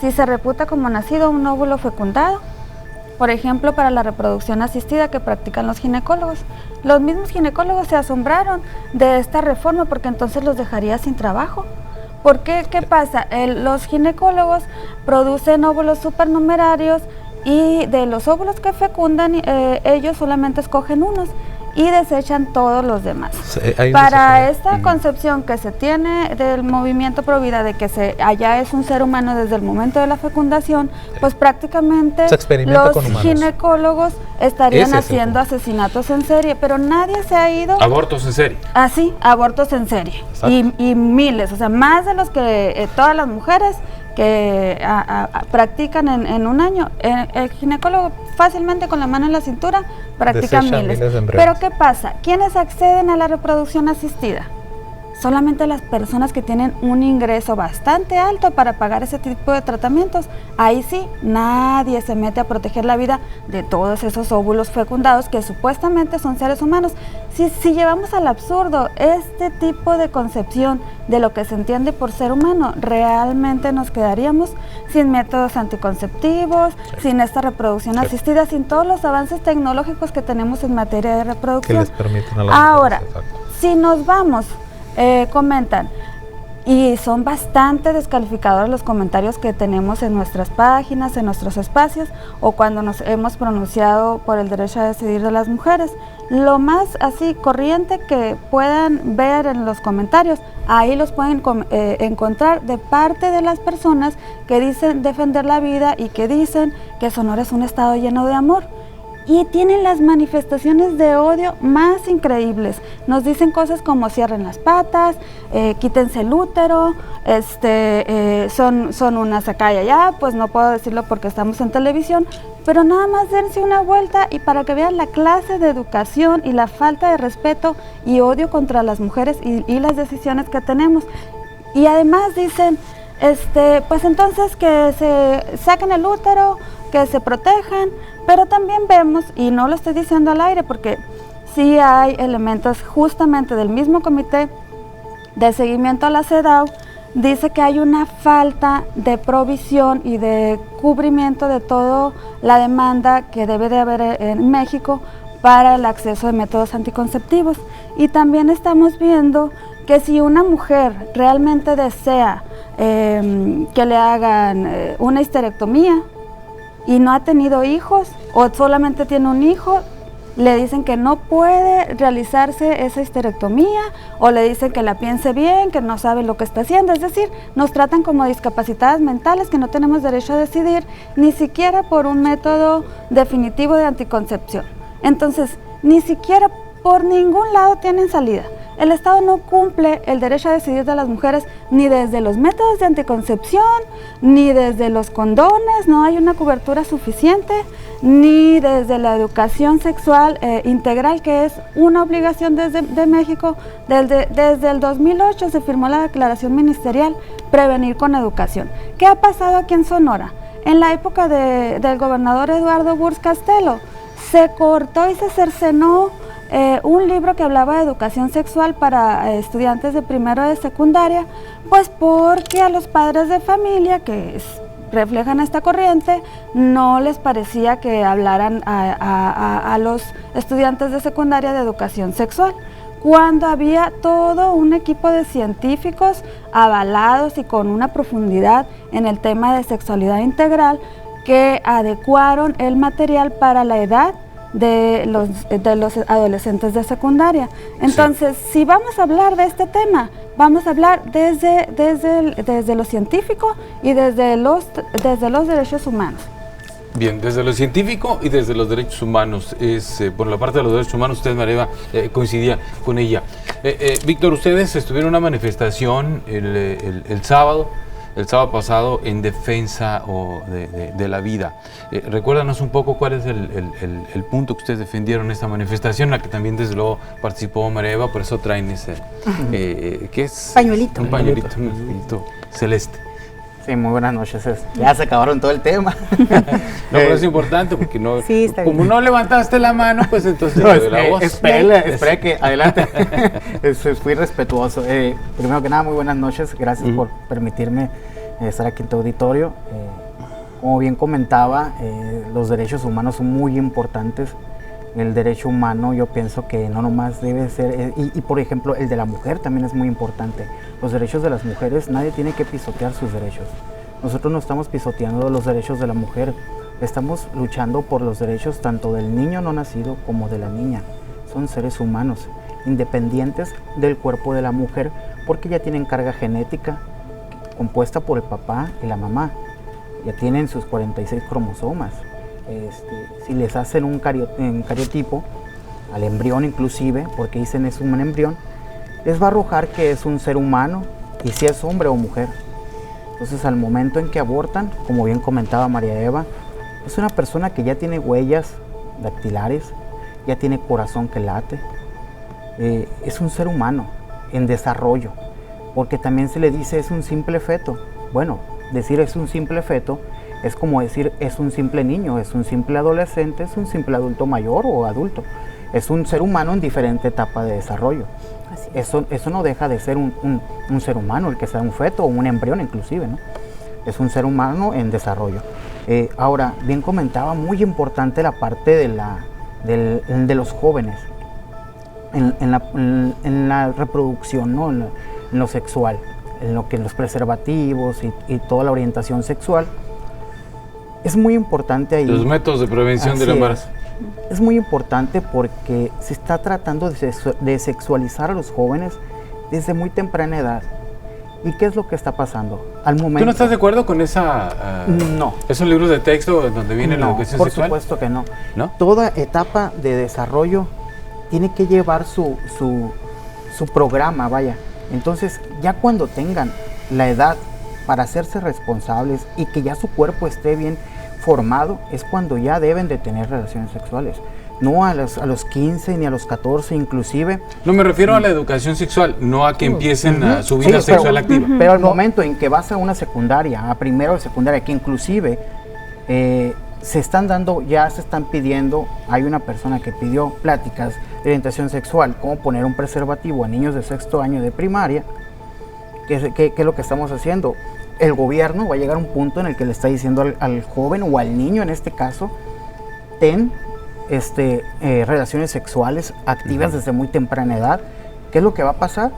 Si se reputa como nacido un óvulo fecundado, por ejemplo, para la reproducción asistida que practican los ginecólogos. Los mismos ginecólogos se asombraron de esta reforma porque entonces los dejaría sin trabajo. ¿Por qué? ¿Qué pasa? Los ginecólogos producen óvulos supernumerarios y de los óvulos que fecundan, ellos solamente escogen unos y desechan todos los demás. Para esta concepción que se tiene del movimiento pro vida de que allá es un ser humano desde el momento de la fecundación, pues prácticamente los ginecólogos estarían haciendo asesinatos en serie, pero nadie se ha ido... Abortos en serie. Así, abortos en serie. Y miles, o sea, más de los que todas las mujeres que practican en un año. El ginecólogo fácilmente con la mano en la cintura practica miles. Pero ¿qué pasa? ¿Quiénes acceden a la reproducción asistida? Solamente las personas que tienen un ingreso bastante alto para pagar ese tipo de tratamientos. Ahí sí, nadie se mete a proteger la vida de todos esos óvulos fecundados que supuestamente son seres humanos. Si llevamos al absurdo este tipo de concepción de lo que se entiende por ser humano, realmente nos quedaríamos sin métodos anticonceptivos, sin esta reproducción asistida, sin todos los avances tecnológicos que tenemos en materia de reproducción. Que les permiten a las Ahora, si nos vamos... comentan, y son bastante descalificadores los comentarios que tenemos en nuestras páginas, en nuestros espacios, o cuando nos hemos pronunciado por el derecho a decidir de las mujeres. Lo más así corriente que puedan ver en los comentarios, ahí los pueden encontrar de parte de las personas que dicen defender la vida y que dicen que Sonora es un estado lleno de amor. y tienen las manifestaciones de odio más increíbles. Nos dicen cosas como cierren las patas, quítense el útero, son unas acá y allá, pues no puedo decirlo porque estamos en televisión, pero nada más dense una vuelta y para que vean la clase de educación y la falta de respeto y odio contra las mujeres y las decisiones que tenemos. Y además dicen, pues entonces que se saquen el útero, que se protejan, pero también vemos, y no lo estoy diciendo al aire porque sí hay elementos justamente del mismo comité de seguimiento a la CEDAW, dice que hay una falta de provisión y de cubrimiento de toda la demanda que debe de haber en México para el acceso de métodos anticonceptivos. Y también estamos viendo que si una mujer realmente desea que le hagan una histerectomía y no ha tenido hijos o solamente tiene un hijo, le dicen que no puede realizarse esa histerectomía o le dicen que la piense bien, que no sabe lo que está haciendo. Es decir, nos tratan como discapacitadas mentales que no tenemos derecho a decidir ni siquiera por un método definitivo de anticoncepción. Entonces, ni siquiera por ningún lado tienen salida. El Estado no cumple el derecho a decidir de las mujeres ni desde los métodos de anticoncepción, ni desde los condones, no hay una cobertura suficiente, ni desde la educación sexual integral, que es una obligación de México. Desde el 2008 se firmó la declaración ministerial Prevenir con Educación. ¿Qué ha pasado aquí en Sonora? En la época del gobernador Eduardo Burz Castelo, se cortó y se cercenó un libro que hablaba de educación sexual para estudiantes de primero de secundaria, pues porque a los padres de familia que reflejan esta corriente no les parecía que hablaran a los estudiantes de secundaria de educación sexual, cuando había todo un equipo de científicos avalados y con una profundidad en el tema de sexualidad integral que adecuaron el material para la edad de los adolescentes de secundaria. Entonces, sí, si vamos a hablar de este tema, vamos a hablar desde lo científico y desde los derechos humanos. Bien, desde lo científico y desde los derechos humanos. Por la parte de los derechos humanos, usted, Mareva, coincidía con ella. Víctor, ustedes estuvieron en una manifestación el sábado pasado en defensa de la vida. Recuérdanos un poco cuál es el punto que ustedes defendieron en esta manifestación, en la que también desde luego participó Mareva, por eso traen ese, ¿qué es? Pañuelito. Un pañuelito celeste. Sí, muy buenas noches. Ya se acabaron todo el tema. No, pero es importante porque no, sí, como no levantaste la mano, pues entonces no, la voz. Espera que adelante. Fui respetuoso. Primero que nada, muy buenas noches. Gracias por permitirme estar aquí en tu auditorio. Como bien comentaba, los derechos humanos son muy importantes. El derecho humano, yo pienso que no nomás debe ser, y por ejemplo el de la mujer también es muy importante. Los derechos de las mujeres, nadie tiene que pisotear sus derechos. Nosotros no estamos pisoteando los derechos de la mujer, estamos luchando por los derechos tanto del niño no nacido como de la niña. Son seres humanos, independientes del cuerpo de la mujer, porque ya tienen carga genética compuesta por el papá y la mamá. Ya tienen sus 46 cromosomas. Si les hacen un cariotipo, al embrión inclusive, porque dicen es un embrión, les va a arrojar que es un ser humano y si es hombre o mujer. Entonces al momento en que abortan, como bien comentaba María Eva, es una persona que ya tiene huellas dactilares, ya tiene corazón que late, es un ser humano en desarrollo, porque también se le dice es un simple feto. Bueno, decir es un simple feto es como decir es un simple niño, es un simple adolescente, es un simple adulto mayor o adulto. Es un ser humano en diferente etapa de desarrollo. Eso no deja de ser un ser humano, el que sea un feto o un embrión inclusive, ¿no? Es un ser humano en desarrollo. Ahora, bien comentaba, muy importante la parte de los jóvenes en la reproducción, ¿no? En lo sexual, en los preservativos y toda la orientación sexual. Es muy importante ahí. Los métodos de prevención del embarazo. Es muy importante porque se está tratando de sexualizar a los jóvenes desde muy temprana edad. ¿Y qué es lo que está pasando? Al momento. ¿Tú no estás de acuerdo con esa? No. ¿Esos libros de texto donde viene la educación sexual? Por supuesto que no. ¿No? Toda etapa de desarrollo tiene que llevar su programa, vaya. Entonces, ya cuando tengan la edad para hacerse responsables y que ya su cuerpo esté bien formado, es cuando ya deben de tener relaciones sexuales. No a los 15 ni a los 14 inclusive. No, me refiero a la educación sexual, no a que empiecen a su vida sexual activa. Pero al momento en que vas a una secundaria, a primero de secundaria, que inclusive se están pidiendo, hay una persona que pidió pláticas de orientación sexual, cómo poner un preservativo a niños de 6º año de primaria. ¿Qué es lo que estamos haciendo? El gobierno va a llegar a un punto en el que le está diciendo al joven o al niño en este caso, ten relaciones sexuales activas desde muy temprana edad. ¿Qué es lo que va a pasar?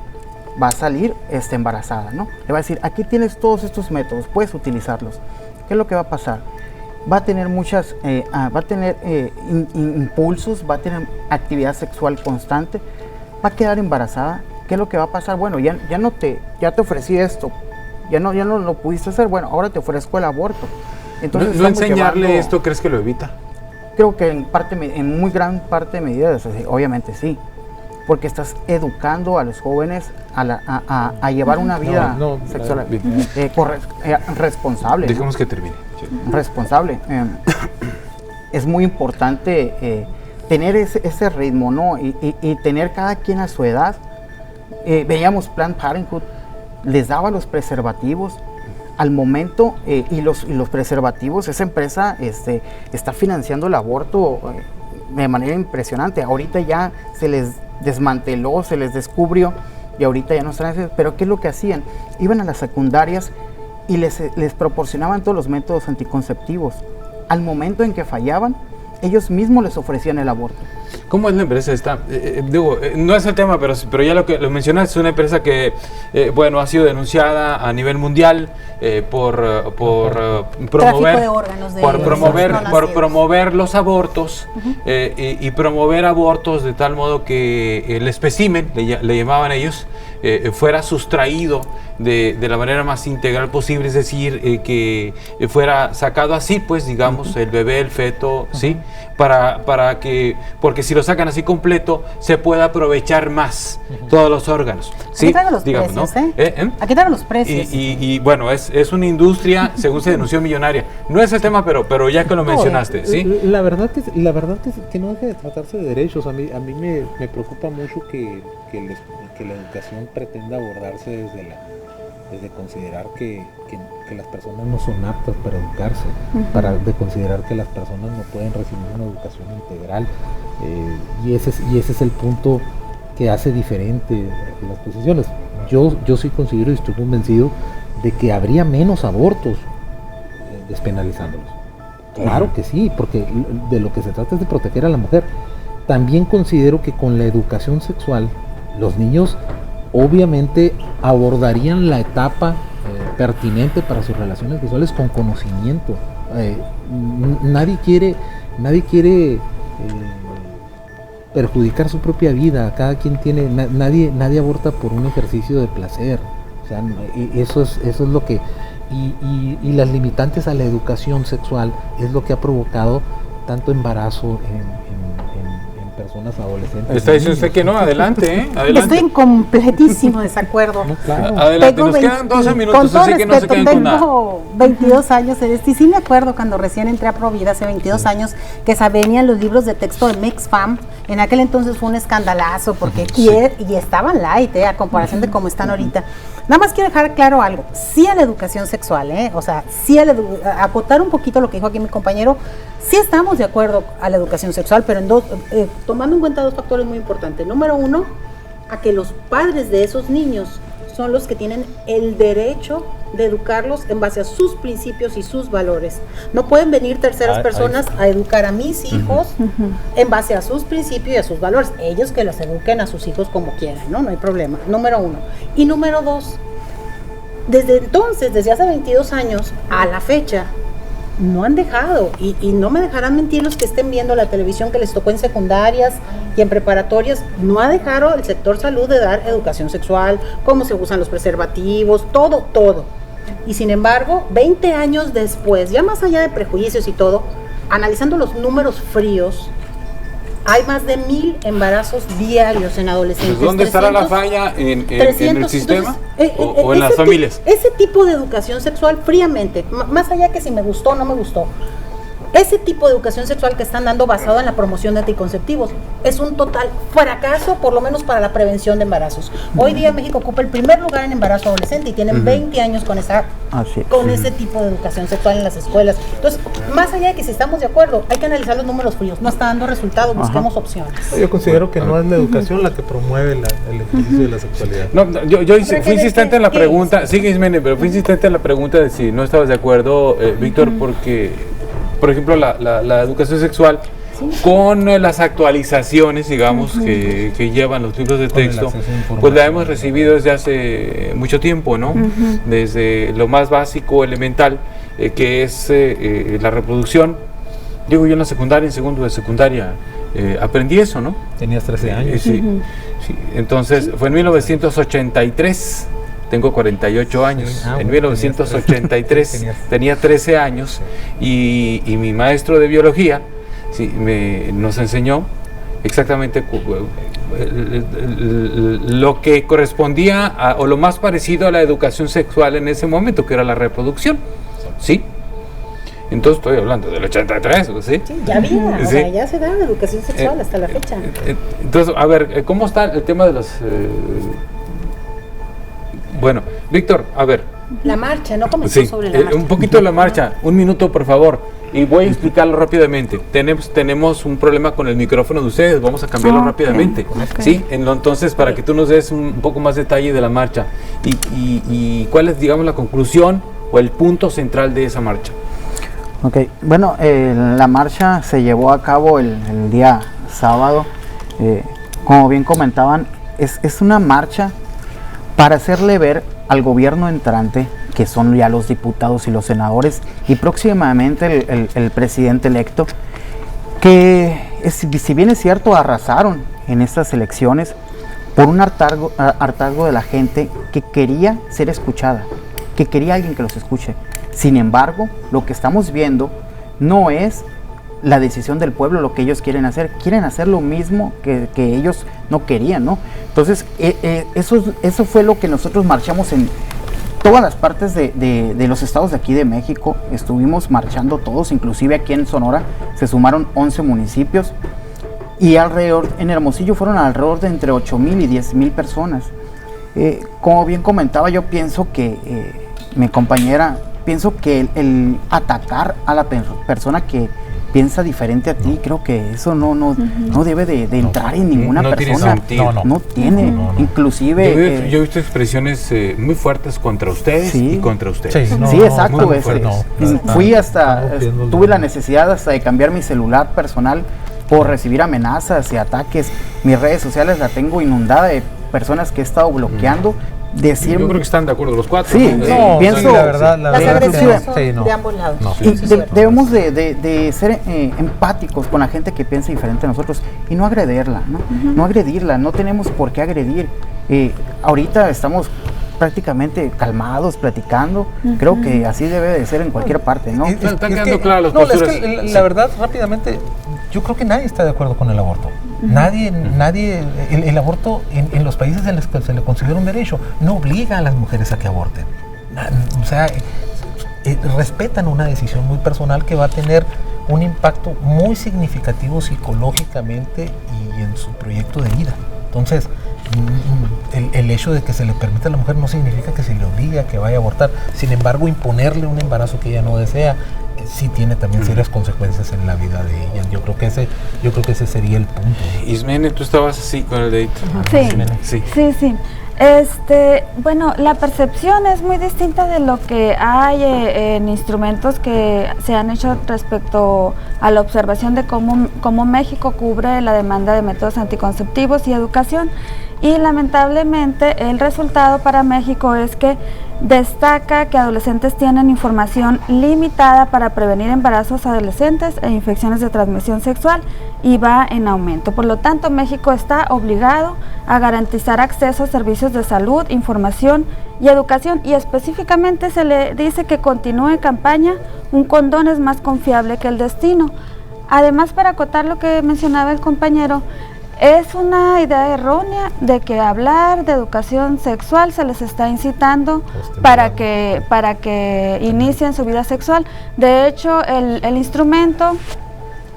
Va a salir embarazada, ¿no? Le va a decir, aquí tienes todos estos métodos, puedes utilizarlos. ¿Qué es lo que va a pasar? Va a tener impulsos, va a tener actividad sexual constante, va a quedar embarazada. ¿Qué es lo que va a pasar? Bueno, ya te ofrecí esto, ya no lo pudiste hacer, bueno, ahora te ofrezco el aborto. Entonces, ¿No enseñarle esto crees que lo evita? Creo que en muy gran parte de medidas, obviamente sí, porque estás educando a los jóvenes a llevar una vida sexual responsable. Dejemos que termine. Sí. Responsable. Es muy importante tener ese ritmo, ¿no? Y tener cada quien a su edad. Veíamos Planned Parenthood, les daba los preservativos al momento y los preservativos, esa empresa está financiando el aborto de manera impresionante. Ahorita ya se les desmanteló, se les descubrió y ahorita ya no están haciendo. Pero ¿qué es lo que hacían? Iban a las secundarias y les proporcionaban todos los métodos anticonceptivos. Al momento en que fallaban, ellos mismos les ofrecían el aborto. ¿Cómo es la empresa esta? No es el tema, pero ya lo mencionaste, es una empresa que, ha sido denunciada a nivel mundial por promover los abortos y promover abortos de tal modo que el espécimen, le llamaban ellos, fuera sustraído de la manera más integral posible, es decir, que fuera sacado así, pues, digamos, el bebé, el feto, ¿sí? Porque si lo sacan así completo, se puede aprovechar más todos los órganos. ¿Sí? Aquí traigo los precios, ¿no? Aquí traigo los precios. Y bueno, es una industria, según se denunció, millonaria. No es el tema, pero ya que lo mencionaste, ¿sí? La verdad que no deja de tratarse de derechos. A mí me preocupa mucho que la educación pretenda abordarse desde considerar que las personas no son aptas para educarse, de considerar que las personas no pueden recibir una educación integral, y ese es el punto que hace diferente las posiciones. Yo sí considero y estoy convencido de que habría menos abortos despenalizándolos. Claro que sí, porque de lo que se trata es de proteger a la mujer. También considero que con la educación sexual los niños obviamente abordarían la etapa pertinente para sus relaciones sexuales con conocimiento. Nadie quiere perjudicar su propia vida. Cada quien tiene, nadie aborta por un ejercicio de placer. O sea, eso es lo que y las limitantes a la educación sexual es lo que ha provocado tanto embarazo en personas adolescentes. Está diciendo usted que no, adelante, adelante. Estoy en completísimo desacuerdo. No, claro. Adelante, nos quedan 12 minutos, así que no se queden con nada. Tengo 22 años en esto, y sí me acuerdo cuando recién entré a Provida hace 22 años que venían los libros de texto de MixFam. En aquel entonces fue un escandalazo porque y estaban light, a comparación de cómo están ahorita. Nada más quiero dejar claro algo, sí a la educación sexual, o sea, sí acotar un poquito lo que dijo aquí mi compañero. Sí estamos de acuerdo a la educación sexual, pero tomando en cuenta dos factores muy importantes. Número uno, a que los padres de esos niños son los que tienen el derecho de educarlos en base a sus principios y sus valores. No pueden venir terceras personas a educar a mis hijos en base a sus principios y a sus valores. Ellos que los eduquen a sus hijos como quieran, no hay problema. Número uno. Y número dos, desde entonces, desde hace 22 años a la fecha, no han dejado, y no me dejarán mentir los que estén viendo la televisión, que les tocó en secundarias y en preparatorias, no ha dejado el sector salud de dar educación sexual, cómo se usan los preservativos, todo. Y sin embargo, 20 años después, ya más allá de prejuicios y todo, analizando los números fríos, hay más de 1000 embarazos diarios en adolescentes. Pues ¿dónde estará la falla? ¿En el sistema? ¿O en las familias? Ese tipo de educación sexual, fríamente, más allá que si me gustó o no me gustó, ese tipo de educación sexual que están dando basado en la promoción de anticonceptivos es un total fracaso, por lo menos para la prevención de embarazos. Hoy día México ocupa el primer lugar en embarazo adolescente y tienen 20 años con ese tipo de educación sexual en las escuelas. Entonces, más allá de que si estamos de acuerdo, hay que analizar los números fríos. No está dando resultados, busquemos opciones. Yo considero que no es la educación la que promueve el ejercicio de la sexualidad. No, yo fui insistente en la pregunta, sigue Ismene, pero fui insistente en la pregunta de si no estabas de acuerdo, Víctor, porque por ejemplo, la educación sexual, con las actualizaciones, digamos, que llevan los libros de texto, pues la hemos recibido desde hace mucho tiempo, ¿no? Desde lo más básico, elemental, que es la reproducción. Digo, yo en la secundaria, en segundo de secundaria, aprendí eso, ¿no? Tenías 13 años. Sí. Entonces, fue en 1983. Tengo 48 años, en 1983 tenía 13 años y mi maestro de biología nos enseñó exactamente lo que correspondía o lo más parecido a la educación sexual en ese momento, que era la reproducción, ¿sí? Entonces estoy hablando del 83, ¿sí? Sí, ya había, o sea, ya se da educación sexual hasta la fecha. Entonces, a ver, ¿cómo está el tema de los... Bueno, Víctor, a ver. La marcha, no comenzó sobre la marcha. Un poquito la marcha, un minuto por favor, y voy a explicarlo rápidamente. Tenemos un problema con el micrófono de ustedes, vamos a cambiarlo rápidamente. ¿Sí? Entonces, para que tú nos des un poco más detalle de la marcha y cuál es, digamos, la conclusión o el punto central de esa marcha. Ok, bueno, la marcha se llevó a cabo el día sábado. Como bien comentaban, es una marcha para hacerle ver al gobierno entrante, que son ya los diputados y los senadores, y próximamente el presidente electo, que si bien es cierto, arrasaron en estas elecciones por un hartazgo de la gente que quería ser escuchada, que quería alguien que los escuche. Sin embargo, lo que estamos viendo no es la decisión del pueblo, lo que ellos quieren hacer lo mismo que ellos no querían, ¿no? Entonces, eso fue lo que nosotros marchamos en todas las partes de los estados de aquí de México. Estuvimos marchando todos, inclusive aquí en Sonora se sumaron 11 municipios y alrededor, en Hermosillo fueron alrededor de entre 8,000 y 10,000 personas. Como bien comentaba, yo pienso que mi compañera, pienso que el atacar a la persona que piensa diferente a ti, creo que eso no debe de entrar en ninguna persona. No tiene. Inclusive yo he visto expresiones muy fuertes contra ustedes y contra ustedes. Sí, exacto. Fui tuve la necesidad hasta de cambiar mi celular personal por recibir amenazas y ataques. Mis redes sociales la tengo inundada de personas que he estado bloqueando. Yo creo que están de acuerdo los cuatro. Sí, pienso la verdad, las agresiones son de ambos lados. Debemos de ser empáticos con la gente que piensa diferente a nosotros y no agredirla, ¿no? No agredirla, no tenemos por qué agredir. Ahorita estamos prácticamente calmados, platicando. Creo que así debe de ser en cualquier parte, ¿no? Están quedando claras las posturas. Es que la verdad, rápidamente, yo creo que nadie está de acuerdo con el aborto. Nadie, el aborto en los países en los que se le considera un derecho no obliga a las mujeres a que aborten. O sea, respetan una decisión muy personal que va a tener un impacto muy significativo psicológicamente y en su proyecto de vida. Entonces, el hecho de que se le permita a la mujer no significa que se le obligue a que vaya a abortar. Sin embargo, imponerle un embarazo que ella no desea sí tiene también serias consecuencias en la vida de ella. Yo creo que ese sería el punto. Ismene, tú estabas así con el dedito. Sí. Bueno, la percepción es muy distinta de lo que hay en instrumentos que se han hecho respecto a la observación de cómo México cubre la demanda de métodos anticonceptivos y educación. y lamentablemente el resultado para México es que destaca que adolescentes tienen información limitada para prevenir embarazos adolescentes e infecciones de transmisión sexual y va en aumento. Por lo tanto, México está obligado a garantizar acceso a servicios de salud, información y educación, y específicamente se le dice que continúe en campaña Un condón es más confiable que el destino. Además, para acotar lo que mencionaba el compañero, es una idea errónea de que hablar de educación sexual se les está incitando para que inicien su vida sexual. De hecho, el instrumento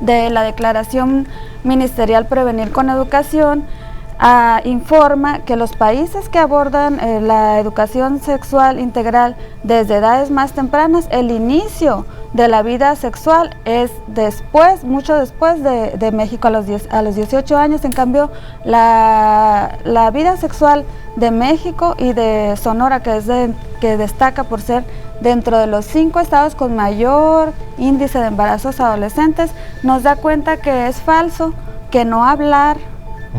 de la Declaración Ministerial Prevenir con Educación informa que los países que abordan la educación sexual integral desde edades más tempranas, el inicio de la vida sexual es después, mucho después de México a los 18 años. En cambio, la vida sexual de México y de Sonora, que destaca por ser dentro de los 5 estados con mayor índice de embarazos adolescentes, nos da cuenta que es falso, que no hablar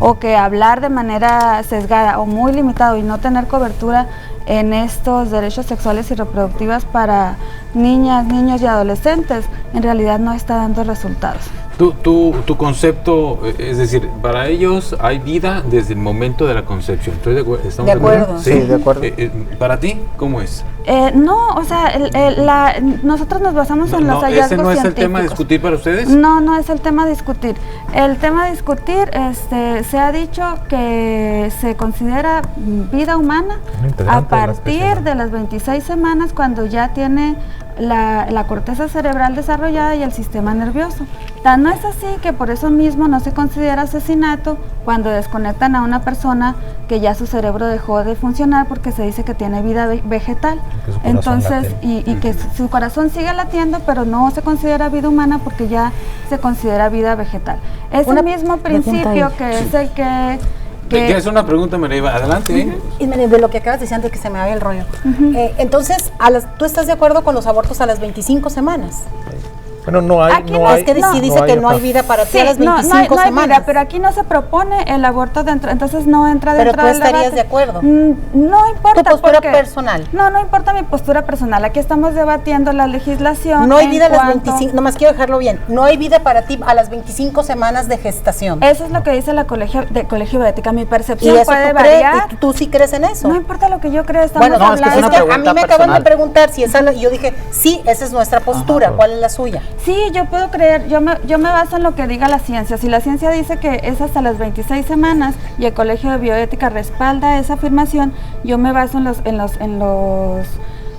o que hablar de manera sesgada o muy limitado y no tener cobertura en estos derechos sexuales y reproductivos para niñas, niños y adolescentes, en realidad no está dando resultados. Tu concepto, es decir, para ellos hay vida desde el momento de la concepción. ¿Estamos de acuerdo? Sí, de acuerdo. ¿Para ti cómo es? No, o sea, nosotros nos basamos en los hallazgos ¿Ese no es científicos. el tema a discutir para ustedes? No es el tema a discutir. El tema a discutir, se ha dicho que se considera vida humana a partir de las 26 semanas, cuando ya tiene la corteza cerebral desarrollada y el sistema nervioso. No es así que por eso mismo no se considera asesinato cuando desconectan a una persona que ya su cerebro dejó de funcionar, porque se dice que tiene vida vegetal. Entonces, y que su corazón sigue latiendo, pero no se considera vida humana porque ya se considera vida vegetal. Es el mismo principio que es el que... ¿Quieres una pregunta, María? Adelante. Y de lo que acabas de decir antes que se me vaya el rollo. Entonces, ¿tú estás de acuerdo con los abortos a las 25 semanas? Bueno, no hay. Es que dice que no hay vida para ti a las 25 semanas. Vida, pero aquí no se propone el aborto dentro, entonces no entra dentro del debate. Pero tú estarías de acuerdo. No importa. Tu postura personal. No importa mi postura personal. Aquí estamos debatiendo la legislación. No hay vida a las 25, nomás quiero dejarlo bien. No hay vida para ti a las 25 semanas de gestación. Eso es lo que dice la Colegio de Ética. Mi percepción puede variar. ¿Y tú sí crees en eso? No importa lo que yo crea, estamos hablando. Es que a mí me acaban de preguntar si esa, y yo dije, sí, esa es nuestra postura. ¿Cuál es la suya? Sí, yo puedo creer, yo me baso en lo que diga la ciencia. Si la ciencia dice que es hasta las 26 semanas y el Colegio de Bioética respalda esa afirmación, yo me baso en los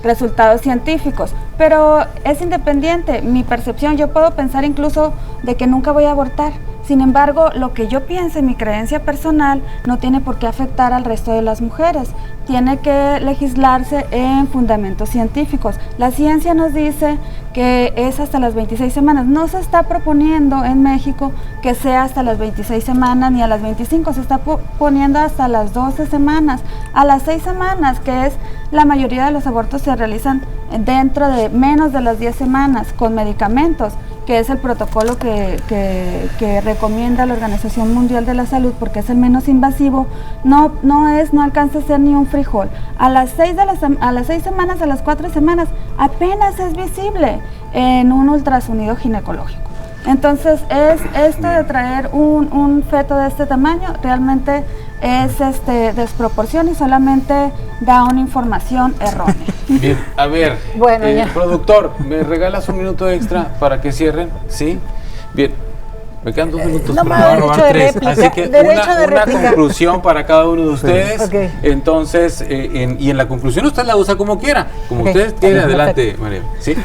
resultados científicos. Pero es independiente, mi percepción, yo puedo pensar incluso de que nunca voy a abortar. Sin embargo, lo que yo piense, mi creencia personal, no tiene por qué afectar al resto de las mujeres. Tiene que legislarse en fundamentos científicos. La ciencia nos dice que es hasta las 26 semanas. No se está proponiendo en México que sea hasta las 26 semanas ni a las 25, se está poniendo hasta las 12 semanas. A las 6 semanas, que es la mayoría de los abortos, se realizan dentro de menos de las 10 semanas con medicamentos, que es el protocolo que recomienda la Organización Mundial de la Salud, porque es el menos invasivo. No alcanza a ser ni un frijol. A las 6 semanas, a las 4 semanas, apenas es visible en un ultrasonido ginecológico. Entonces, esto de traer un feto de este tamaño realmente es desproporción y solamente da una información errónea. Bien, a ver, bueno, productor, ¿me regalas un minuto extra para que cierren? ¿Sí? Bien, me quedan 2 minutos, no, pero me van a robar 3. Réplica, así que una conclusión para cada uno de ustedes. Okay. Entonces, y en la conclusión usted la usa como quiera, como usted quiere. Adelante, María. ¿Sí?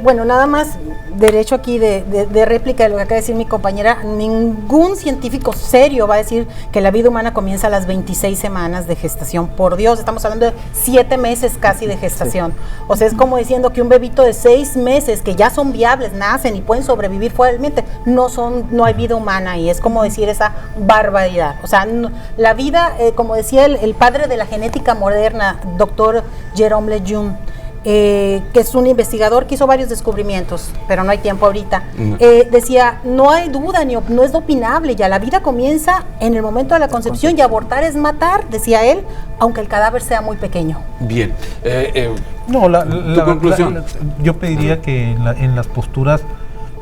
Bueno, nada más derecho aquí de réplica de lo que acaba de decir mi compañera. Ningún científico serio va a decir que la vida humana comienza a las 26 semanas de gestación. Por Dios, estamos hablando de 7 meses casi de gestación. Sí. O sea, es como diciendo que un bebito de 6 meses, que ya son viables, nacen y pueden sobrevivir fuera del vientre, no hay vida humana, y es como decir esa barbaridad. O sea, la vida, como decía el padre de la genética moderna, doctor Jerome Lejeune, que es un investigador que hizo varios descubrimientos, pero no hay tiempo ahorita, decía, no hay duda, no es opinable, ya la vida comienza en el momento de la concepción y abortar es matar, decía él, aunque el cadáver sea muy pequeño. Bien. No, ¿Tu conclusión? Yo pediría que en las posturas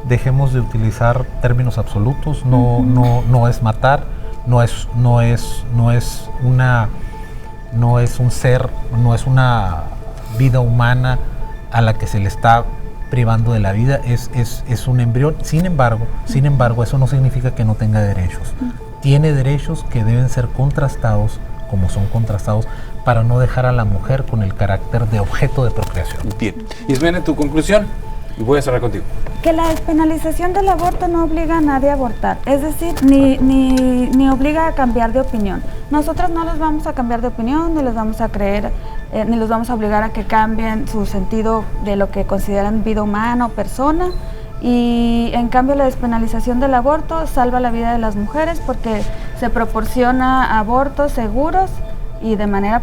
dejemos de utilizar términos absolutos, no es matar, no es un ser, no es una vida humana a la que se le está privando de la vida, es un embrión. Sin embargo, eso no significa que no tenga derechos. Tiene derechos que deben ser contrastados, como son contrastados, para no dejar a la mujer con el carácter de objeto de procreación. Bien. Ismene, tu conclusión, y voy a cerrar contigo. Que la despenalización del aborto no obliga a nadie a abortar, es decir, ni obliga a cambiar de opinión. Nosotros no los vamos a cambiar de opinión, ni les vamos a creer, ni los vamos a obligar a que cambien su sentido de lo que consideran vida humana o persona. Y en cambio la despenalización del aborto salva la vida de las mujeres porque se proporciona abortos seguros y de manera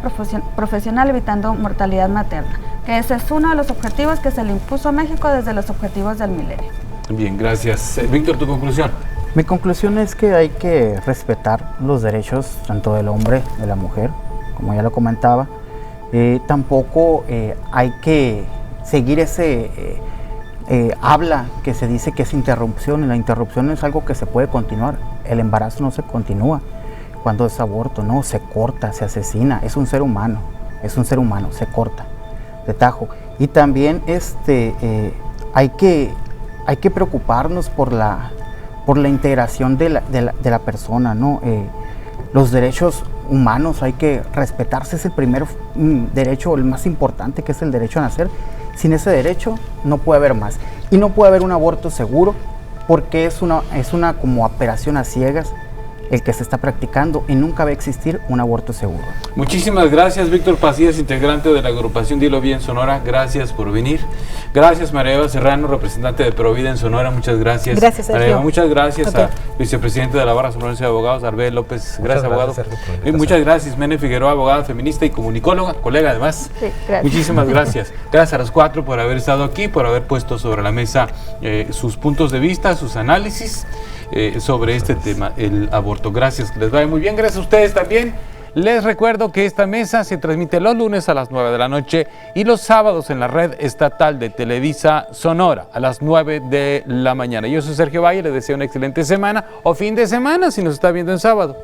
profesional, evitando mortalidad materna, que ese es uno de los objetivos que se le impuso a México desde los objetivos del milenio. Bien, gracias. Víctor, tu conclusión. Mi conclusión es que hay que respetar los derechos tanto del hombre, de la mujer, como ya lo comentaba. Tampoco hay que seguir ese habla que se dice que es interrupción, y la interrupción es algo que se puede continuar. El embarazo no se continúa cuando es aborto, no, se corta, se asesina, es un ser humano, se corta de tajo. Y también hay que preocuparnos por la integración de la persona, ¿no? Los derechos humanos hay que respetarse, es el primer derecho, el más importante, que es el derecho a nacer. Sin ese derecho no puede haber más. Y no puede haber un aborto seguro porque es una como operación a ciegas el que se está practicando, y nunca va a existir un aborto seguro. Muchísimas gracias, Víctor Pasillas, integrante de la agrupación Dilo Bien Sonora. Gracias por venir. Gracias, María Eva Serrano, representante de Provida en Sonora. Muchas gracias. Gracias, Sergio. María Eva, muchas gracias Okay. a vicepresidente de la Barra Sonorense de Abogados, Arbel López. Gracias, abogado. Sergio, Y muchas gracias, Mene Figueroa, abogada feminista y comunicóloga, colega además. Sí, gracias. Muchísimas gracias. Gracias a los cuatro por haber estado aquí, por haber puesto sobre la mesa sus puntos de vista, sus análisis sobre este tema, el aborto. Gracias, que les vaya muy bien. Gracias a ustedes también. Les recuerdo que esta mesa se transmite los lunes a las 9 de la noche y los sábados en la red estatal de Televisa Sonora a las 9 de la mañana. Yo soy Sergio Valle, les deseo una excelente semana o fin de semana si nos está viendo en sábado.